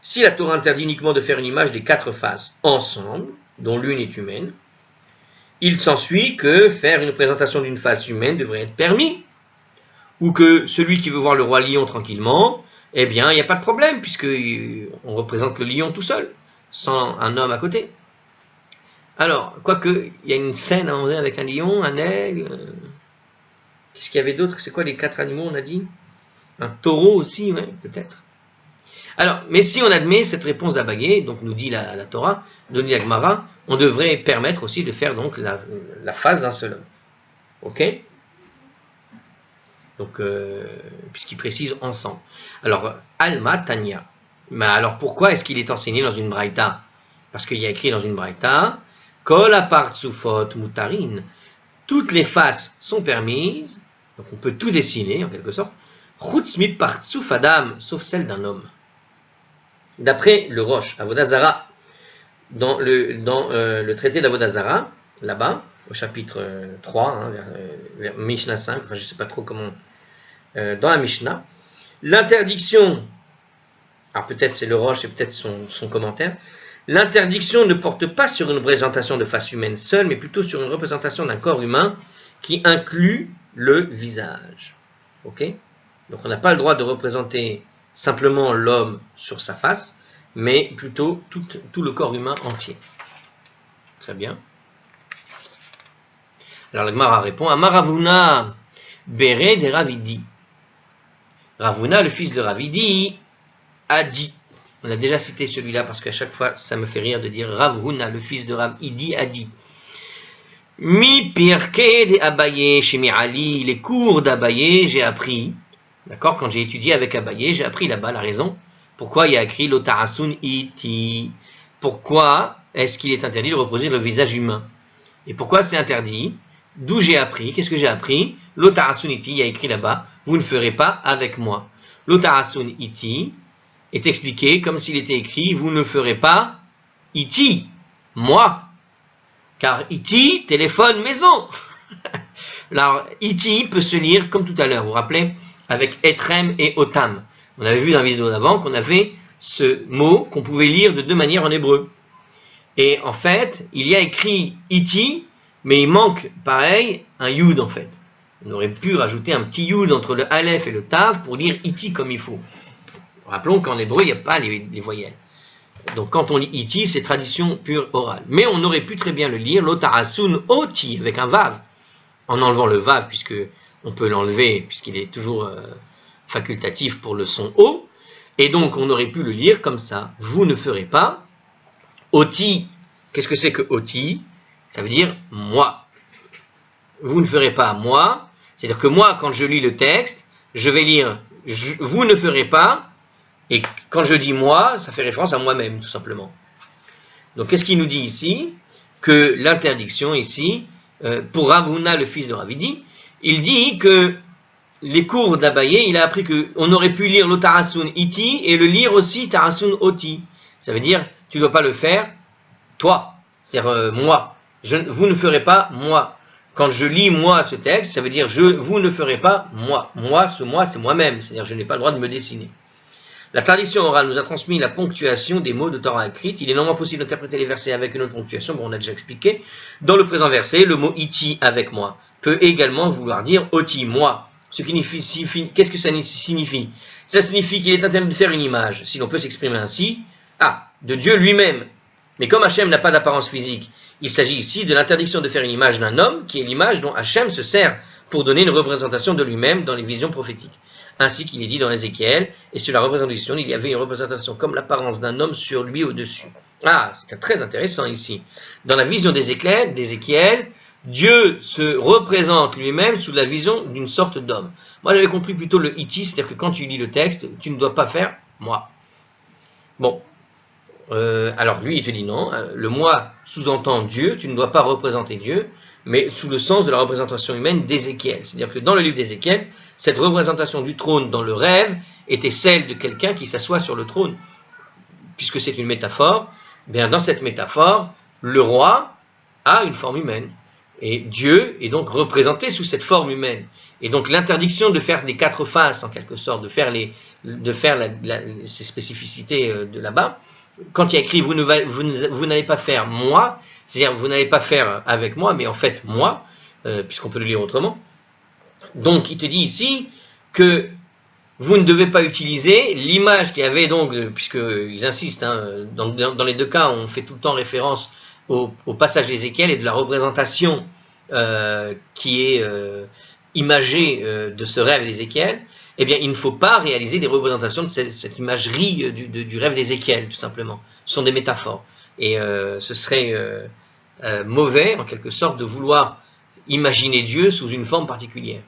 Si la Torah interdit uniquement de faire une image des quatre faces ensemble, dont l'une est humaine, il s'ensuit que faire une représentation d'une face humaine devrait être permis, ou que celui qui veut voir le roi lion tranquillement, eh bien, il n'y a pas de problème, puisqu'on représente le lion tout seul, sans un homme à côté. Alors, quoique, il y a une scène à André avec un lion, un aigle, qu'est-ce qu'il y avait d'autre? C'est quoi les quatre animaux, on a dit? Un taureau aussi, ouais, peut-être. Alors, mais si on admet cette réponse d'Abaye, donc nous dit la Torah, nous dit la Gemara, on devrait permettre aussi de faire donc la face d'un seul homme. Ok? Donc, puisqu'il précise ensemble. Alors, Alma Tanya. Mais alors, pourquoi est-ce qu'il est enseigné dans une braïta? Parce qu'il y a écrit dans une braïta, Kol apartsufot mutarin. Toutes les faces sont permises, donc on peut tout dessiner en quelque sorte, chutz mi partsuf adam, sauf celle d'un homme. D'après le Rosh, Avodah Zarah, dans le traité d'Avodah Zarah, là-bas, au chapitre 3, hein, vers Mishnah 5, enfin je ne sais pas trop comment, dans la Mishnah. L'interdiction, alors peut-être c'est le Roche et peut-être son commentaire, l'interdiction ne porte pas sur une représentation de face humaine seule, mais plutôt sur une représentation d'un corps humain qui inclut le visage. Ok? Donc on n'a pas le droit de représenter simplement l'homme sur sa face, mais plutôt tout le corps humain entier. Très bien. Alors la Gemara répond, Amaravuna Bere de Ravidi. Ravuna, le fils de Ravidi, a dit. On a déjà cité celui-là parce qu'à chaque fois ça me fait rire de dire Ravuna, le fils de Ravidi, a dit. Mi pirke de Abaye chez Ali, les cours d'Abaye, j'ai appris. D'accord, quand j'ai étudié avec Abaye, j'ai appris là-bas la raison. Pourquoi il y a écrit l'otarasun iti? Pourquoi est-ce qu'il est interdit de reposer le visage humain? Et pourquoi c'est interdit? D'où j'ai appris? Qu'est-ce que j'ai appris? L'otarasun iti, il y a écrit là-bas, vous ne ferez pas avec moi. L'otarasun iti est expliqué comme s'il était écrit, vous ne ferez pas iti, moi. Car iti, téléphone, maison. Alors, iti peut se lire comme tout à l'heure, vous vous rappelez? Avec etrem et otam. On avait vu dans la vidéo d'avant qu'on avait ce mot qu'on pouvait lire de deux manières en hébreu. Et en fait, il y a écrit iti, mais il manque, pareil, un yud en fait. On aurait pu rajouter un petit yud entre le aleph et le tav pour lire iti comme il faut. Rappelons qu'en hébreu, il n'y a pas les voyelles. Donc quand on lit iti, c'est tradition pure orale. Mais on aurait pu très bien le lire l'otarasun oti avec un vav, en enlevant le vav puisque on peut l'enlever puisqu'il est toujours facultatif pour le son O. Et donc on aurait pu le lire comme ça. Vous ne ferez pas. Oti, qu'est-ce que c'est que oti? Ça veut dire moi. Vous ne ferez pas moi. C'est-à-dire que moi, quand je lis le texte, je vais lire vous ne ferez pas. Et quand je dis moi, ça fait référence à moi-même, tout simplement. Donc, qu'est-ce qu'il nous dit ici? Que l'interdiction ici, pour Ravuna, le fils de Ravidi, il dit que les cours d'Abaye, il a appris qu'on aurait pu lire l'otarasun iti et le lire aussi tarasun oti. Ça veut dire, tu ne dois pas le faire, toi, c'est-à-dire moi. Vous ne ferez pas moi. Quand je lis moi ce texte, ça veut dire vous ne ferez pas moi. Moi, c'est moi-même, c'est-à-dire je n'ai pas le droit de me dessiner. La tradition orale nous a transmis la ponctuation des mots de Torah écrite. Il est néanmoins possible d'interpréter les versets avec une autre ponctuation, bon, on a déjà expliqué. Dans le présent verset, le mot iti avec moi peut également vouloir dire oti, moi. Qu'est-ce que ça signifie? Ça signifie qu'il est interdit de faire une image, si l'on peut s'exprimer ainsi, de Dieu lui-même. Mais comme Hachem n'a pas d'apparence physique, il s'agit ici de l'interdiction de faire une image d'un homme, qui est l'image dont Hachem se sert pour donner une représentation de lui-même dans les visions prophétiques. Ainsi qu'il est dit dans Ézéchiel, et sur la représentation, il y avait une représentation comme l'apparence d'un homme sur lui au-dessus. C'est très intéressant ici. Dans la vision d'Ézéchiel, Dieu se représente lui-même sous la vision d'une sorte d'homme. Moi, j'avais compris plutôt le iti, c'est-à-dire que quand tu lis le texte, tu ne dois pas faire moi. Bon, alors lui, il te dit non, le moi sous-entend Dieu, tu ne dois pas représenter Dieu, mais sous le sens de la représentation humaine d'Ézéchiel. C'est-à-dire que dans le livre d'Ézéchiel, cette représentation du trône dans le rêve était celle de quelqu'un qui s'assoit sur le trône. Puisque c'est une métaphore, bien dans cette métaphore, le roi a une forme humaine. Et Dieu est donc représenté sous cette forme humaine. Et donc l'interdiction de faire des quatre faces, en quelque sorte, de faire ces spécificités de là-bas, quand il y a écrit vous n'allez pas faire moi, c'est-à-dire vous n'allez pas faire avec moi, mais en fait moi, puisqu'on peut le lire autrement. Donc il te dit ici que vous ne devez pas utiliser l'image qu'il y avait donc, puisqu'ils insistent, dans les deux cas on fait tout le temps référence au passage d'Ézéchiel et de la représentation qui est imagée de ce rêve d'Ézéchiel. Eh bien il ne faut pas réaliser des représentations de cette imagerie du rêve d'Ézéchiel, tout simplement. Ce sont des métaphores. Et ce serait mauvais, en quelque sorte, de vouloir imaginer Dieu sous une forme particulière.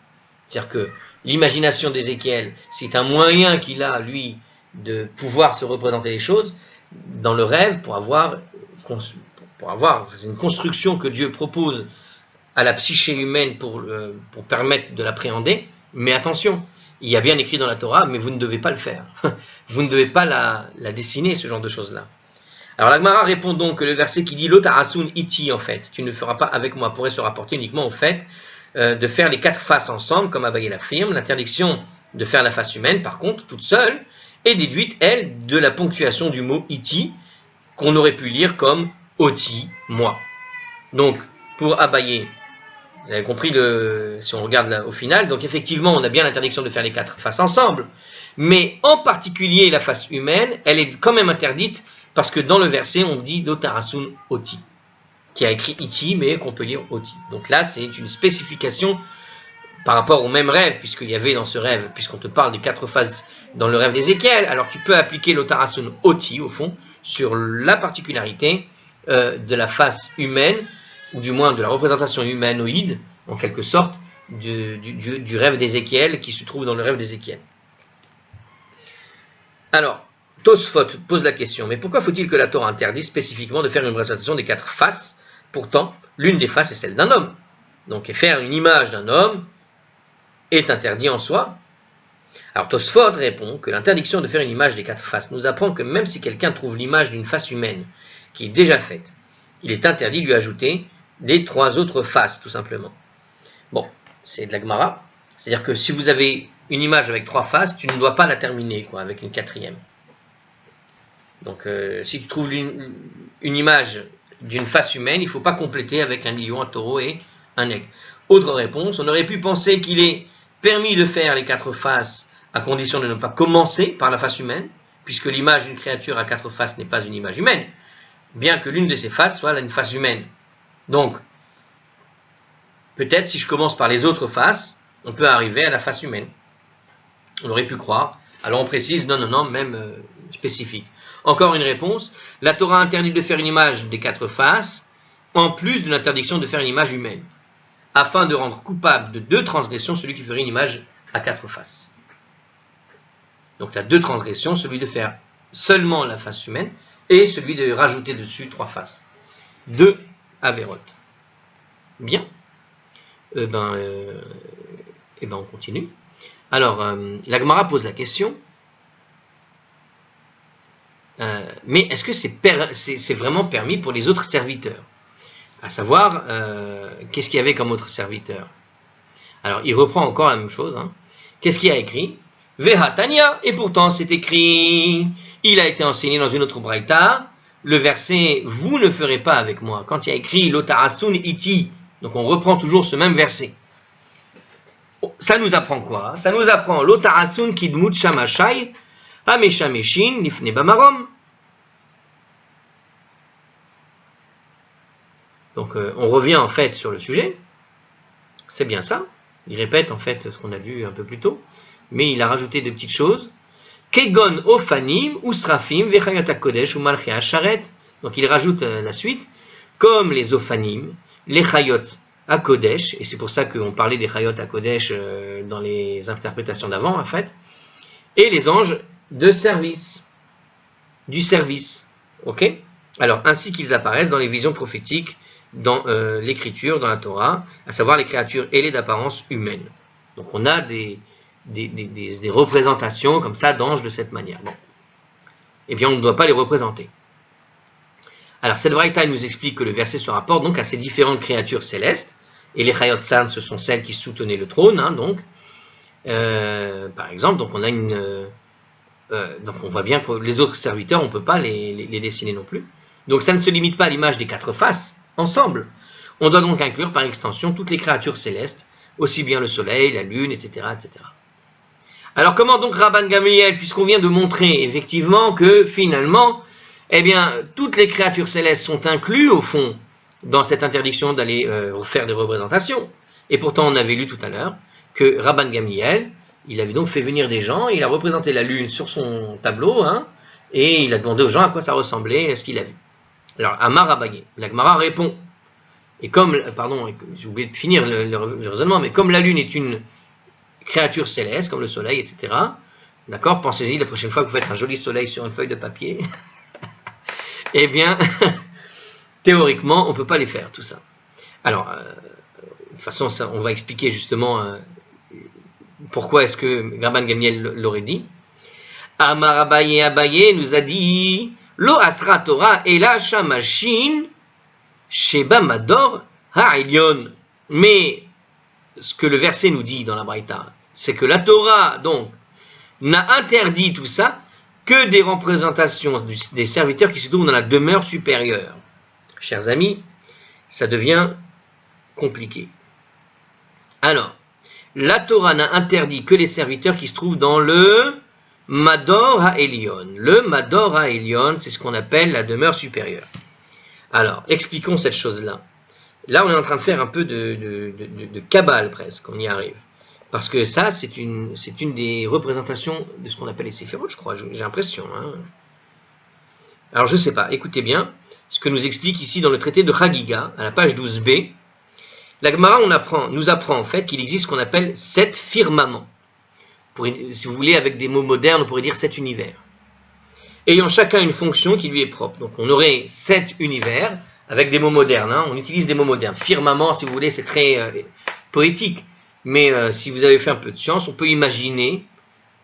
C'est-à-dire que l'imagination d'Ézéchiel, c'est un moyen qu'il a, lui, de pouvoir se représenter les choses dans le rêve pour avoir c'est une construction que Dieu propose à la psyché humaine pour permettre de l'appréhender. Mais attention, il y a bien écrit dans la Torah, mais vous ne devez pas le faire. Vous ne devez pas la dessiner, ce genre de choses-là. Alors la Gemara répond donc que le verset qui dit Lotarasun iti, en fait, tu ne le feras pas avec moi, pourrait se rapporter uniquement au fait de faire les 4 faces ensemble, comme Abaye l'affirme. L'interdiction de faire la face humaine, par contre, toute seule, est déduite, elle, de la ponctuation du mot iti, qu'on aurait pu lire comme oti, moi. Donc, pour Abaye, vous avez compris, si on regarde là, au final, donc effectivement, on a bien l'interdiction de faire les 4 faces ensemble, mais en particulier la face humaine, elle est quand même interdite, parce que dans le verset, on dit Lotarasun oti, qui a écrit iti, mais qu'on peut lire oti. Donc là, c'est une spécification par rapport au même rêve, puisqu'il y avait dans ce rêve, puisqu'on te parle des 4 phases dans le rêve d'Ézéchiel, alors tu peux appliquer Lotarasun oti, au fond, sur la particularité de la face humaine, ou du moins de la représentation humanoïde, en quelque sorte, du rêve d'Ézéchiel, qui se trouve dans le rêve d'Ézéchiel. Alors, Tosfot pose la question, mais pourquoi faut-il que la Torah interdise spécifiquement de faire une représentation des 4 faces? Pourtant, l'une des faces est celle d'un homme. Donc, faire une image d'un homme est interdit en soi. Alors, Tosfot répond que l'interdiction de faire une image des 4 faces nous apprend que même si quelqu'un trouve l'image d'une face humaine qui est déjà faite, il est interdit de lui ajouter les 3 autres faces, tout simplement. Bon, c'est de la Gemara. C'est-à-dire que si vous avez une image avec 3 faces, tu ne dois pas la terminer avec une 4e. Donc, si tu trouves une image d'une face humaine, il ne faut pas compléter avec un lion, un taureau et un aigle. Autre réponse, on aurait pu penser qu'il est permis de faire les 4 faces à condition de ne pas commencer par la face humaine, puisque l'image d'une créature à 4 faces n'est pas une image humaine, bien que l'une de ces faces soit une face humaine. Donc, peut-être si je commence par les autres faces, on peut arriver à la face humaine. On aurait pu croire. Alors on précise, non, même spécifique. Encore une réponse, la Torah interdit de faire une image des 4 faces, en plus de l'interdiction de faire une image humaine, afin de rendre coupable de 2 transgressions celui qui ferait une image à 4 faces. Donc il y a 2 transgressions, celui de faire seulement la face humaine, et celui de rajouter dessus 3 faces. 2 avérotes. Bien. On continue. Alors, la Gemara pose la question, mais est-ce que c'est vraiment permis pour les autres serviteurs? À savoir, qu'est-ce qu'il y avait comme autre serviteur? Alors, il reprend encore la même chose. Qu'est-ce qu'il y a écrit? Vehatania, et pourtant c'est écrit, il a été enseigné dans une autre braïta, le verset « Vous ne ferez pas avec moi ». Quand il y a écrit « Lotarasun iti », donc on reprend toujours ce même verset. Ça nous apprend quoi? Ça nous apprend « Lotarasun kidmut shamashai hameshameshin lifne bamarom ». Donc on revient en fait sur le sujet, c'est bien ça, il répète en fait ce qu'on a vu un peu plus tôt, mais il a rajouté 2 petites choses. Kegon ofanim usrafim vechayot hakodesh ou malchei hasharet. Donc il rajoute la suite, comme les ofanim, les chayot hakodesh, et c'est pour ça qu'on parlait des chayot hakodesh dans les interprétations d'avant en fait, et les anges de service, du service, ok? Alors ainsi qu'ils apparaissent dans les visions prophétiques, dans l'écriture, dans la Torah, à savoir les créatures ailées d'apparence humaine. Donc on a des représentations comme ça d'anges de cette manière. Bon. Eh bien, on ne doit pas les représenter. Alors, cette braïta nous explique que le verset se rapporte donc à ces différentes créatures célestes, et les Chayot Sam, ce sont celles qui soutenaient le trône, par exemple, donc on a donc on voit bien que les autres serviteurs, on ne peut pas les dessiner non plus. Donc ça ne se limite pas à l'image des 4 faces, ensemble. On doit donc inclure par extension toutes les créatures célestes, aussi bien le soleil, la lune, etc., etc. Alors comment donc Rabban Gamliel, puisqu'on vient de montrer effectivement que finalement, eh bien, toutes les créatures célestes sont incluses au fond dans cette interdiction d'aller faire des représentations. Et pourtant on avait lu tout à l'heure que Rabban Gamliel, il avait donc fait venir des gens, il a représenté la lune sur son tableau, et il a demandé aux gens à quoi ça ressemblait, ce qu'il a vu. Alors Amar Abaye, la Gemara répond, et comme, j'ai oublié de finir le raisonnement, mais comme la lune est une créature céleste, comme le soleil, etc., d'accord, pensez-y la prochaine fois que vous faites un joli soleil sur une feuille de papier, eh bien, théoriquement, on ne peut pas les faire, tout ça. Alors, de toute façon, ça, on va expliquer justement pourquoi est-ce que Rabban Gamliel l'aurait dit. Amar Abaye nous a dit, Lo asra Torah ela shamashin sheba mador ha'ilyon. Mais ce que le verset nous dit dans la Braïta, c'est que la Torah, donc, n'a interdit tout ça que des représentations des serviteurs qui se trouvent dans la demeure supérieure. Chers amis, ça devient compliqué. Alors, la Torah n'a interdit que les serviteurs qui se trouvent dans le Mador HaElyon. Le Mador HaElyon, c'est ce qu'on appelle la demeure supérieure. Alors, expliquons cette chose-là. Là, on est en train de faire un peu de Kabbale presque, on y arrive. Parce que ça, c'est une des représentations de ce qu'on appelle les séphirotes, je crois, j'ai l'impression. Hein. Alors, je ne sais pas, écoutez bien ce que nous explique ici dans le traité de Chagiga, à la page 12b. La Gemara nous apprend en fait qu'il existe ce qu'on appelle 7 firmaments. Si vous voulez, avec des mots modernes, on pourrait dire 7 univers. Ayant chacun une fonction qui lui est propre. Donc, on aurait 7 univers avec des mots modernes. Hein. On utilise des mots modernes. Firmament, si vous voulez, c'est très poétique. Mais si vous avez fait un peu de science, on peut imaginer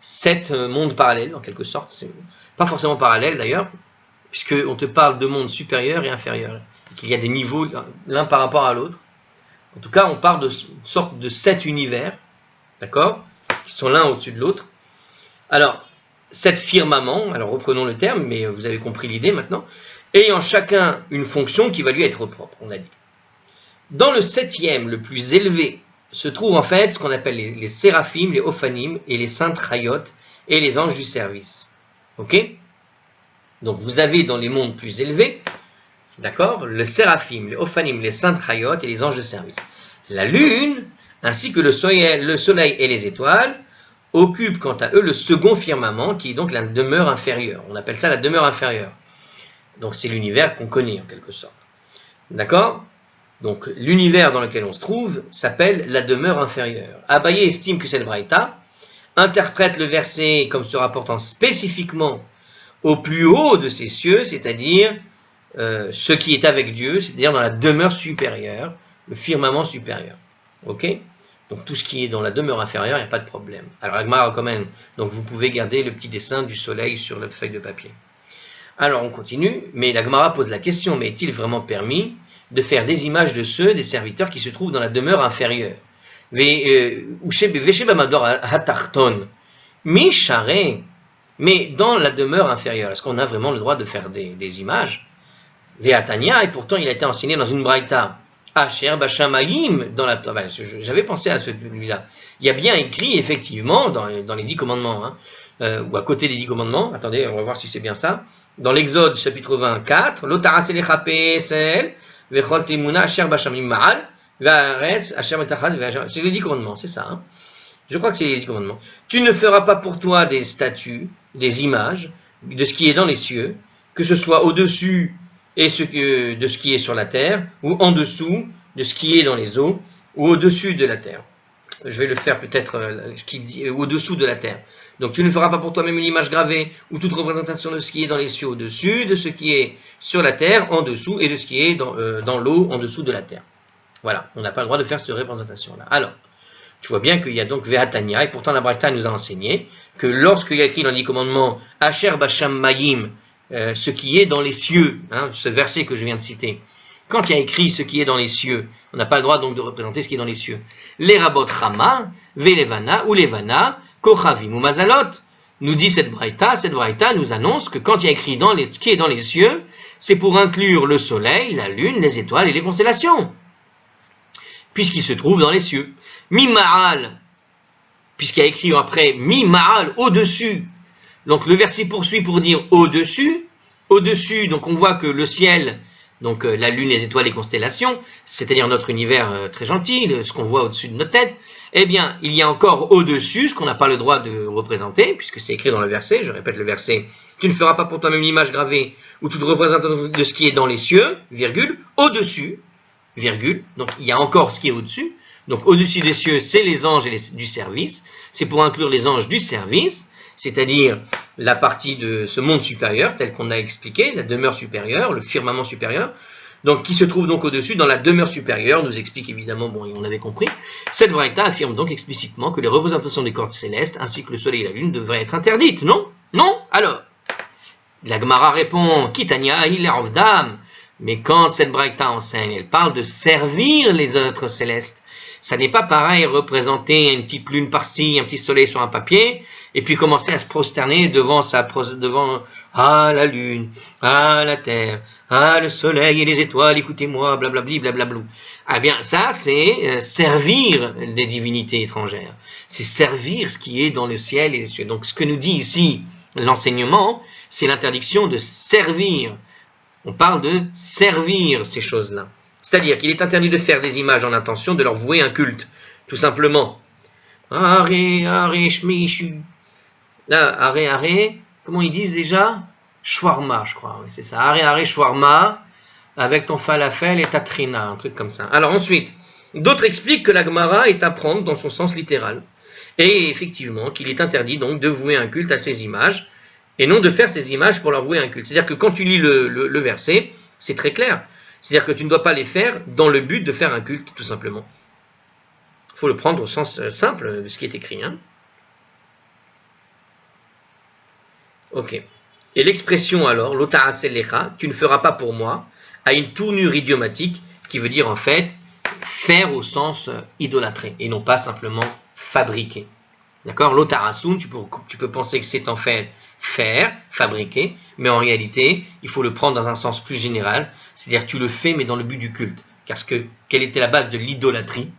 7 mondes parallèles, en quelque sorte. C'est pas forcément parallèle d'ailleurs, puisqu'on te parle de mondes supérieurs et inférieurs. Il y a des niveaux l'un par rapport à l'autre. En tout cas, on parle de sorte de 7 univers, d'accord, qui sont l'un au-dessus de l'autre. Alors, 7 firmaments, alors reprenons le terme, mais vous avez compris l'idée maintenant, ayant chacun une fonction qui va lui être propre, on a dit. Dans le 7e, le plus élevé, se trouvent en fait ce qu'on appelle les séraphim, les ophanim et les saintes chayot et les anges du service. Ok? Donc vous avez dans les mondes plus élevés, d'accord, le séraphim, les ophanim, les saintes chayot et les anges de service. La lune, ainsi que le soleil et les étoiles, occupent quant à eux le second firmament, qui est donc la demeure inférieure. On appelle ça la demeure inférieure. Donc c'est l'univers qu'on connaît en quelque sorte. D'accord? Donc l'univers dans lequel on se trouve s'appelle la demeure inférieure. Abaye estime que cette braïta interprète le verset comme se rapportant spécifiquement au plus haut de ces cieux, c'est-à-dire ce qui est avec Dieu, c'est-à-dire dans la demeure supérieure, le firmament supérieur. Ok? Donc tout ce qui est dans la demeure inférieure, il n'y a pas de problème. Alors Agmara quand même, donc vous pouvez garder le petit dessin du soleil sur la feuille de papier. Alors on continue, mais l'Agmara pose la question, mais est-il vraiment permis de faire des images de ceux des serviteurs qui se trouvent dans la demeure inférieure? Mais dans la demeure inférieure, est-ce qu'on a vraiment le droit de faire des images? Ve'atania, et pourtant il a été enseigné dans une braïta. Asher Bashamayim, dans la Torah. J'avais pensé à celui-là. Il y a bien écrit, effectivement, dans les 10 commandements, hein, ou à côté des 10 commandements, attendez, on va voir si c'est bien ça, dans l'Exode, chapitre 24, c'est les 10 commandements, c'est ça. Hein. Je crois que c'est les 10 commandements. Tu ne feras pas pour toi des statues, des images, de ce qui est dans les cieux, que ce soit au-dessus de ce qui est sur la terre, ou en dessous de ce qui est dans les eaux, ou au-dessus de la terre. Je vais le faire peut-être au-dessous de la terre. Donc tu ne feras pas pour toi-même une image gravée, ou toute représentation de ce qui est dans les cieux au-dessus, de ce qui est sur la terre en dessous, et de ce qui est dans l'eau en dessous de la terre. Voilà, on n'a pas le droit de faire cette représentation-là. Alors, tu vois bien qu'il y a donc Ve'atania, et pourtant la Braïta nous a enseigné que lorsqu'il y a écrit dans les commandements Asher Basham Mayim, ce qui est dans les cieux, hein, ce verset que je viens de citer, quand il y a écrit ce qui est dans les cieux, on n'a pas le droit donc de représenter ce qui est dans les cieux. Les rabot Rama, Velevana ou Levana, Kochavim ou Mazalot, nous dit cette braïta nous annonce que quand il y a écrit ce qui est dans les cieux, c'est pour inclure le soleil, la lune, les étoiles et les constellations, puisqu'ils se trouvent dans les cieux. Mima'al, puisqu'il y a écrit après Mima'al, au-dessus. Donc le verset poursuit pour dire au-dessus, donc on voit que le ciel, donc la lune, les étoiles, les constellations, c'est-à-dire notre univers très gentil, ce qu'on voit au-dessus de notre tête, eh bien il y a encore au-dessus ce qu'on n'a pas le droit de représenter, puisque c'est écrit dans le verset, je répète le verset, tu ne feras pas pour toi-même une image gravée ou toute représentation de ce qui est dans les cieux, virgule, au-dessus, virgule, donc il y a encore ce qui est au-dessus, donc au-dessus des cieux c'est les anges du service, c'est pour inclure les anges du service, c'est-à-dire la partie de ce monde supérieur, tel qu'on a expliqué, la demeure supérieure, le firmament supérieur, donc qui se trouve donc au-dessus dans la demeure supérieure, nous explique évidemment, bon, on avait compris. Cette braïta affirme donc explicitement que les représentations des cordes célestes, ainsi que le soleil et la lune, devraient être interdites, non? Non? Alors, La Gemara répond, Kitania il dam. Mais quand cette braïta enseigne, elle parle de servir les êtres célestes. Ça n'est pas pareil représenter une petite lune par-ci, un petit soleil sur un papier, et puis commencer à se prosterner devant la lune, la terre, le soleil et les étoiles, écoutez-moi, blablabli, blablablou. Ah bien, ça, c'est servir des divinités étrangères. C'est servir ce qui est dans le ciel et les cieux. Donc, ce que nous dit ici l'enseignement, c'est l'interdiction de servir. On parle de servir ces choses-là. C'est-à-dire qu'il est interdit de faire des images en intention de leur vouer un culte. Tout simplement. Are, shmishu. Là, are, comment ils disent déjà? Shwarma, je crois. Oui, c'est ça. Are, shwarma, avec ton falafel et ta trina, un truc comme ça. Alors ensuite, d'autres expliquent que la Gemara est à prendre dans son sens littéral. Et effectivement, qu'il est interdit donc de vouer un culte à ces images, et non de faire ces images pour leur vouer un culte. C'est-à-dire que quand tu lis le verset, c'est très clair. C'est-à-dire que tu ne dois pas les faire dans le but de faire un culte, tout simplement. Il faut le prendre au sens simple de ce qui est écrit. Hein. Ok. Et l'expression alors, l'ota'aselecha, tu ne feras pas pour moi, a une tournure idiomatique qui veut dire en fait faire au sens idolâtré et non pas simplement fabriquer. D'accord? L'otarasun, tu peux penser que c'est en fait faire, fabriquer, mais en réalité, il faut le prendre dans un sens plus général, c'est-à-dire tu le fais mais dans le but du culte. Parce que quelle était la base de l'idolâtrie?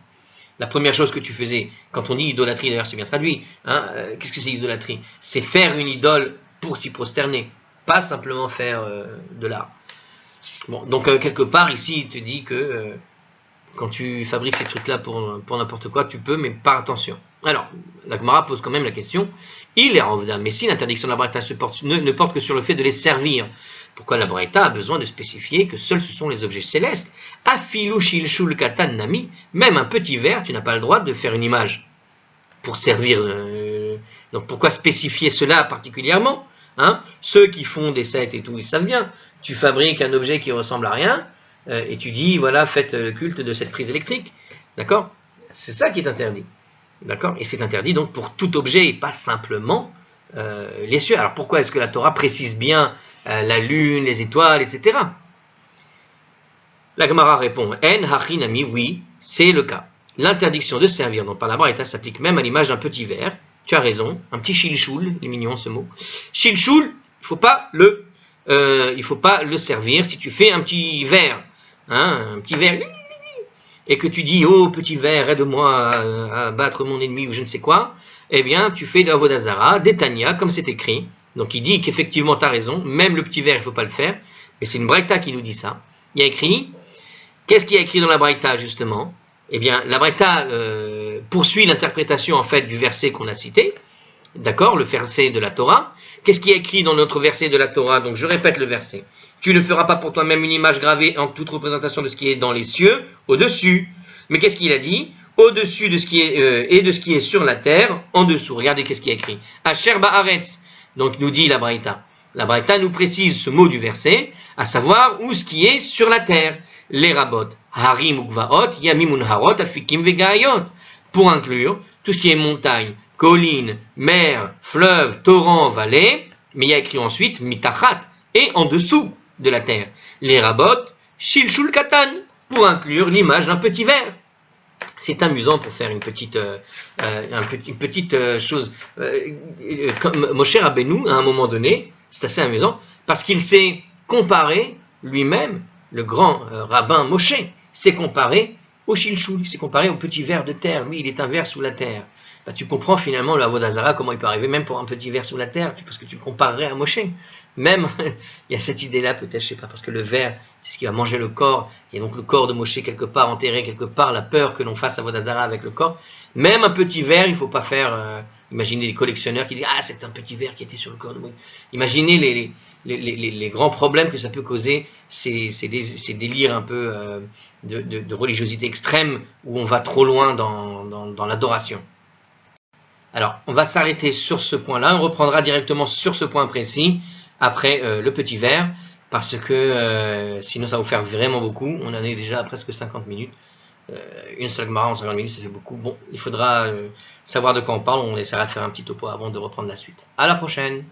La première chose que tu faisais, quand on dit idolâtrie, d'ailleurs c'est bien traduit, hein, qu'est-ce que c'est idolâtrie? C'est faire une idole pour s'y prosterner, pas simplement faire de l'art. Bon, donc quelque part ici, il te dit que quand tu fabriques ces trucs-là pour n'importe quoi, tu peux, mais pas attention. Alors, la Gemara pose quand même la question, il est Ravda, mais si l'interdiction de la Braïta ne porte que sur le fait de les servir, pourquoi la Braïta a besoin de spécifier que seuls ce sont les objets célestes? Afilu shilshul katan nami, même un petit verre, tu n'as pas le droit de faire une image pour servir. Donc pourquoi spécifier cela particulièrement? Hein? Ceux qui font des sets et tout, ils savent bien. Tu fabriques un objet qui ressemble à rien, et tu dis, voilà, faites le culte de cette prise électrique. D'accord? C'est ça qui est interdit. D'accord? Et c'est interdit donc pour tout objet et pas simplement les cieux. Alors pourquoi est-ce que la Torah précise bien la lune, les étoiles, etc. La Gemara répond, En hachinami, oui, c'est le cas. L'interdiction de servir donc par la Braïta s'applique même à l'image d'un petit verre. Tu as raison, un petit shilshul, il est mignon ce mot. Shilshul, il ne faut pas le servir si tu fais un petit verre, hein, un petit verre, et que tu dis, oh petit verre, aide-moi à battre mon ennemi ou je ne sais quoi, eh bien tu fais de Avodazara, d'Etania, comme c'est écrit. Donc il dit qu'effectivement tu as raison, même le petit verre il ne faut pas le faire, mais c'est une Braïta qui nous dit ça. Il y a écrit, qu'est-ce qu'il y a écrit dans la Braïta justement? Eh bien la Braïta poursuit l'interprétation en fait du verset qu'on a cité, d'accord, le verset de la Torah. Qu'est-ce qui est écrit dans notre verset de la Torah? Donc je répète le verset. Tu ne feras pas pour toi-même une image gravée en toute représentation de ce qui est dans les cieux, au-dessus. Mais qu'est-ce qu'il a dit? Au-dessus de ce qui est et de ce qui est sur la terre, en dessous. Regardez qu'est-ce qui est écrit. Asher ba'aretz. Donc nous dit la Braïta. La Braïta nous précise ce mot du verset, à savoir où ce qui est sur la terre. Les rabot, harim ukvaot, yamim unharot, afikim vegaayot. Pour inclure tout ce qui est montagne, collines, mer, fleuves, torrents, vallées, mais il y a écrit ensuite mitachat, et en dessous de la terre. Les rabot, shilshul katan, pour inclure l'image d'un petit verre. C'est amusant pour faire une petite chose. Comme Moshe Rabbeinu, à un moment donné, c'est assez amusant, parce qu'il s'est comparé lui-même, le grand rabbin Moshe, s'est comparé au shilshul, il s'est comparé au petit ver de terre. Lui, il est un ver sous la terre. Bah, tu comprends finalement le Avodazara, comment il peut arriver même pour un petit ver sous la terre, parce que tu le comparerais à Moshe. Même, il y a cette idée-là peut-être, je sais pas, parce que le ver, c'est ce qui va manger le corps, et donc le corps de Moshe quelque part, enterré quelque part, la peur que l'on fasse Avodazara avec le corps. Même un petit ver, il ne faut pas faire, imaginez les collectionneurs qui disent, ah, c'est un petit ver qui était sur le corps de Moshe. Imaginez les grands problèmes que ça peut causer, ces délires un peu de religiosité extrême, où on va trop loin dans l'adoration. Alors, on va s'arrêter sur ce point-là, on reprendra directement sur ce point précis, après le petit verre, parce que sinon ça va vous faire vraiment beaucoup. On en est déjà à presque 50 minutes. Une seule Gemara en 50 minutes, ça fait beaucoup. Bon, il faudra savoir de quoi on parle, on essaiera de faire un petit topo avant de reprendre la suite. À la prochaine!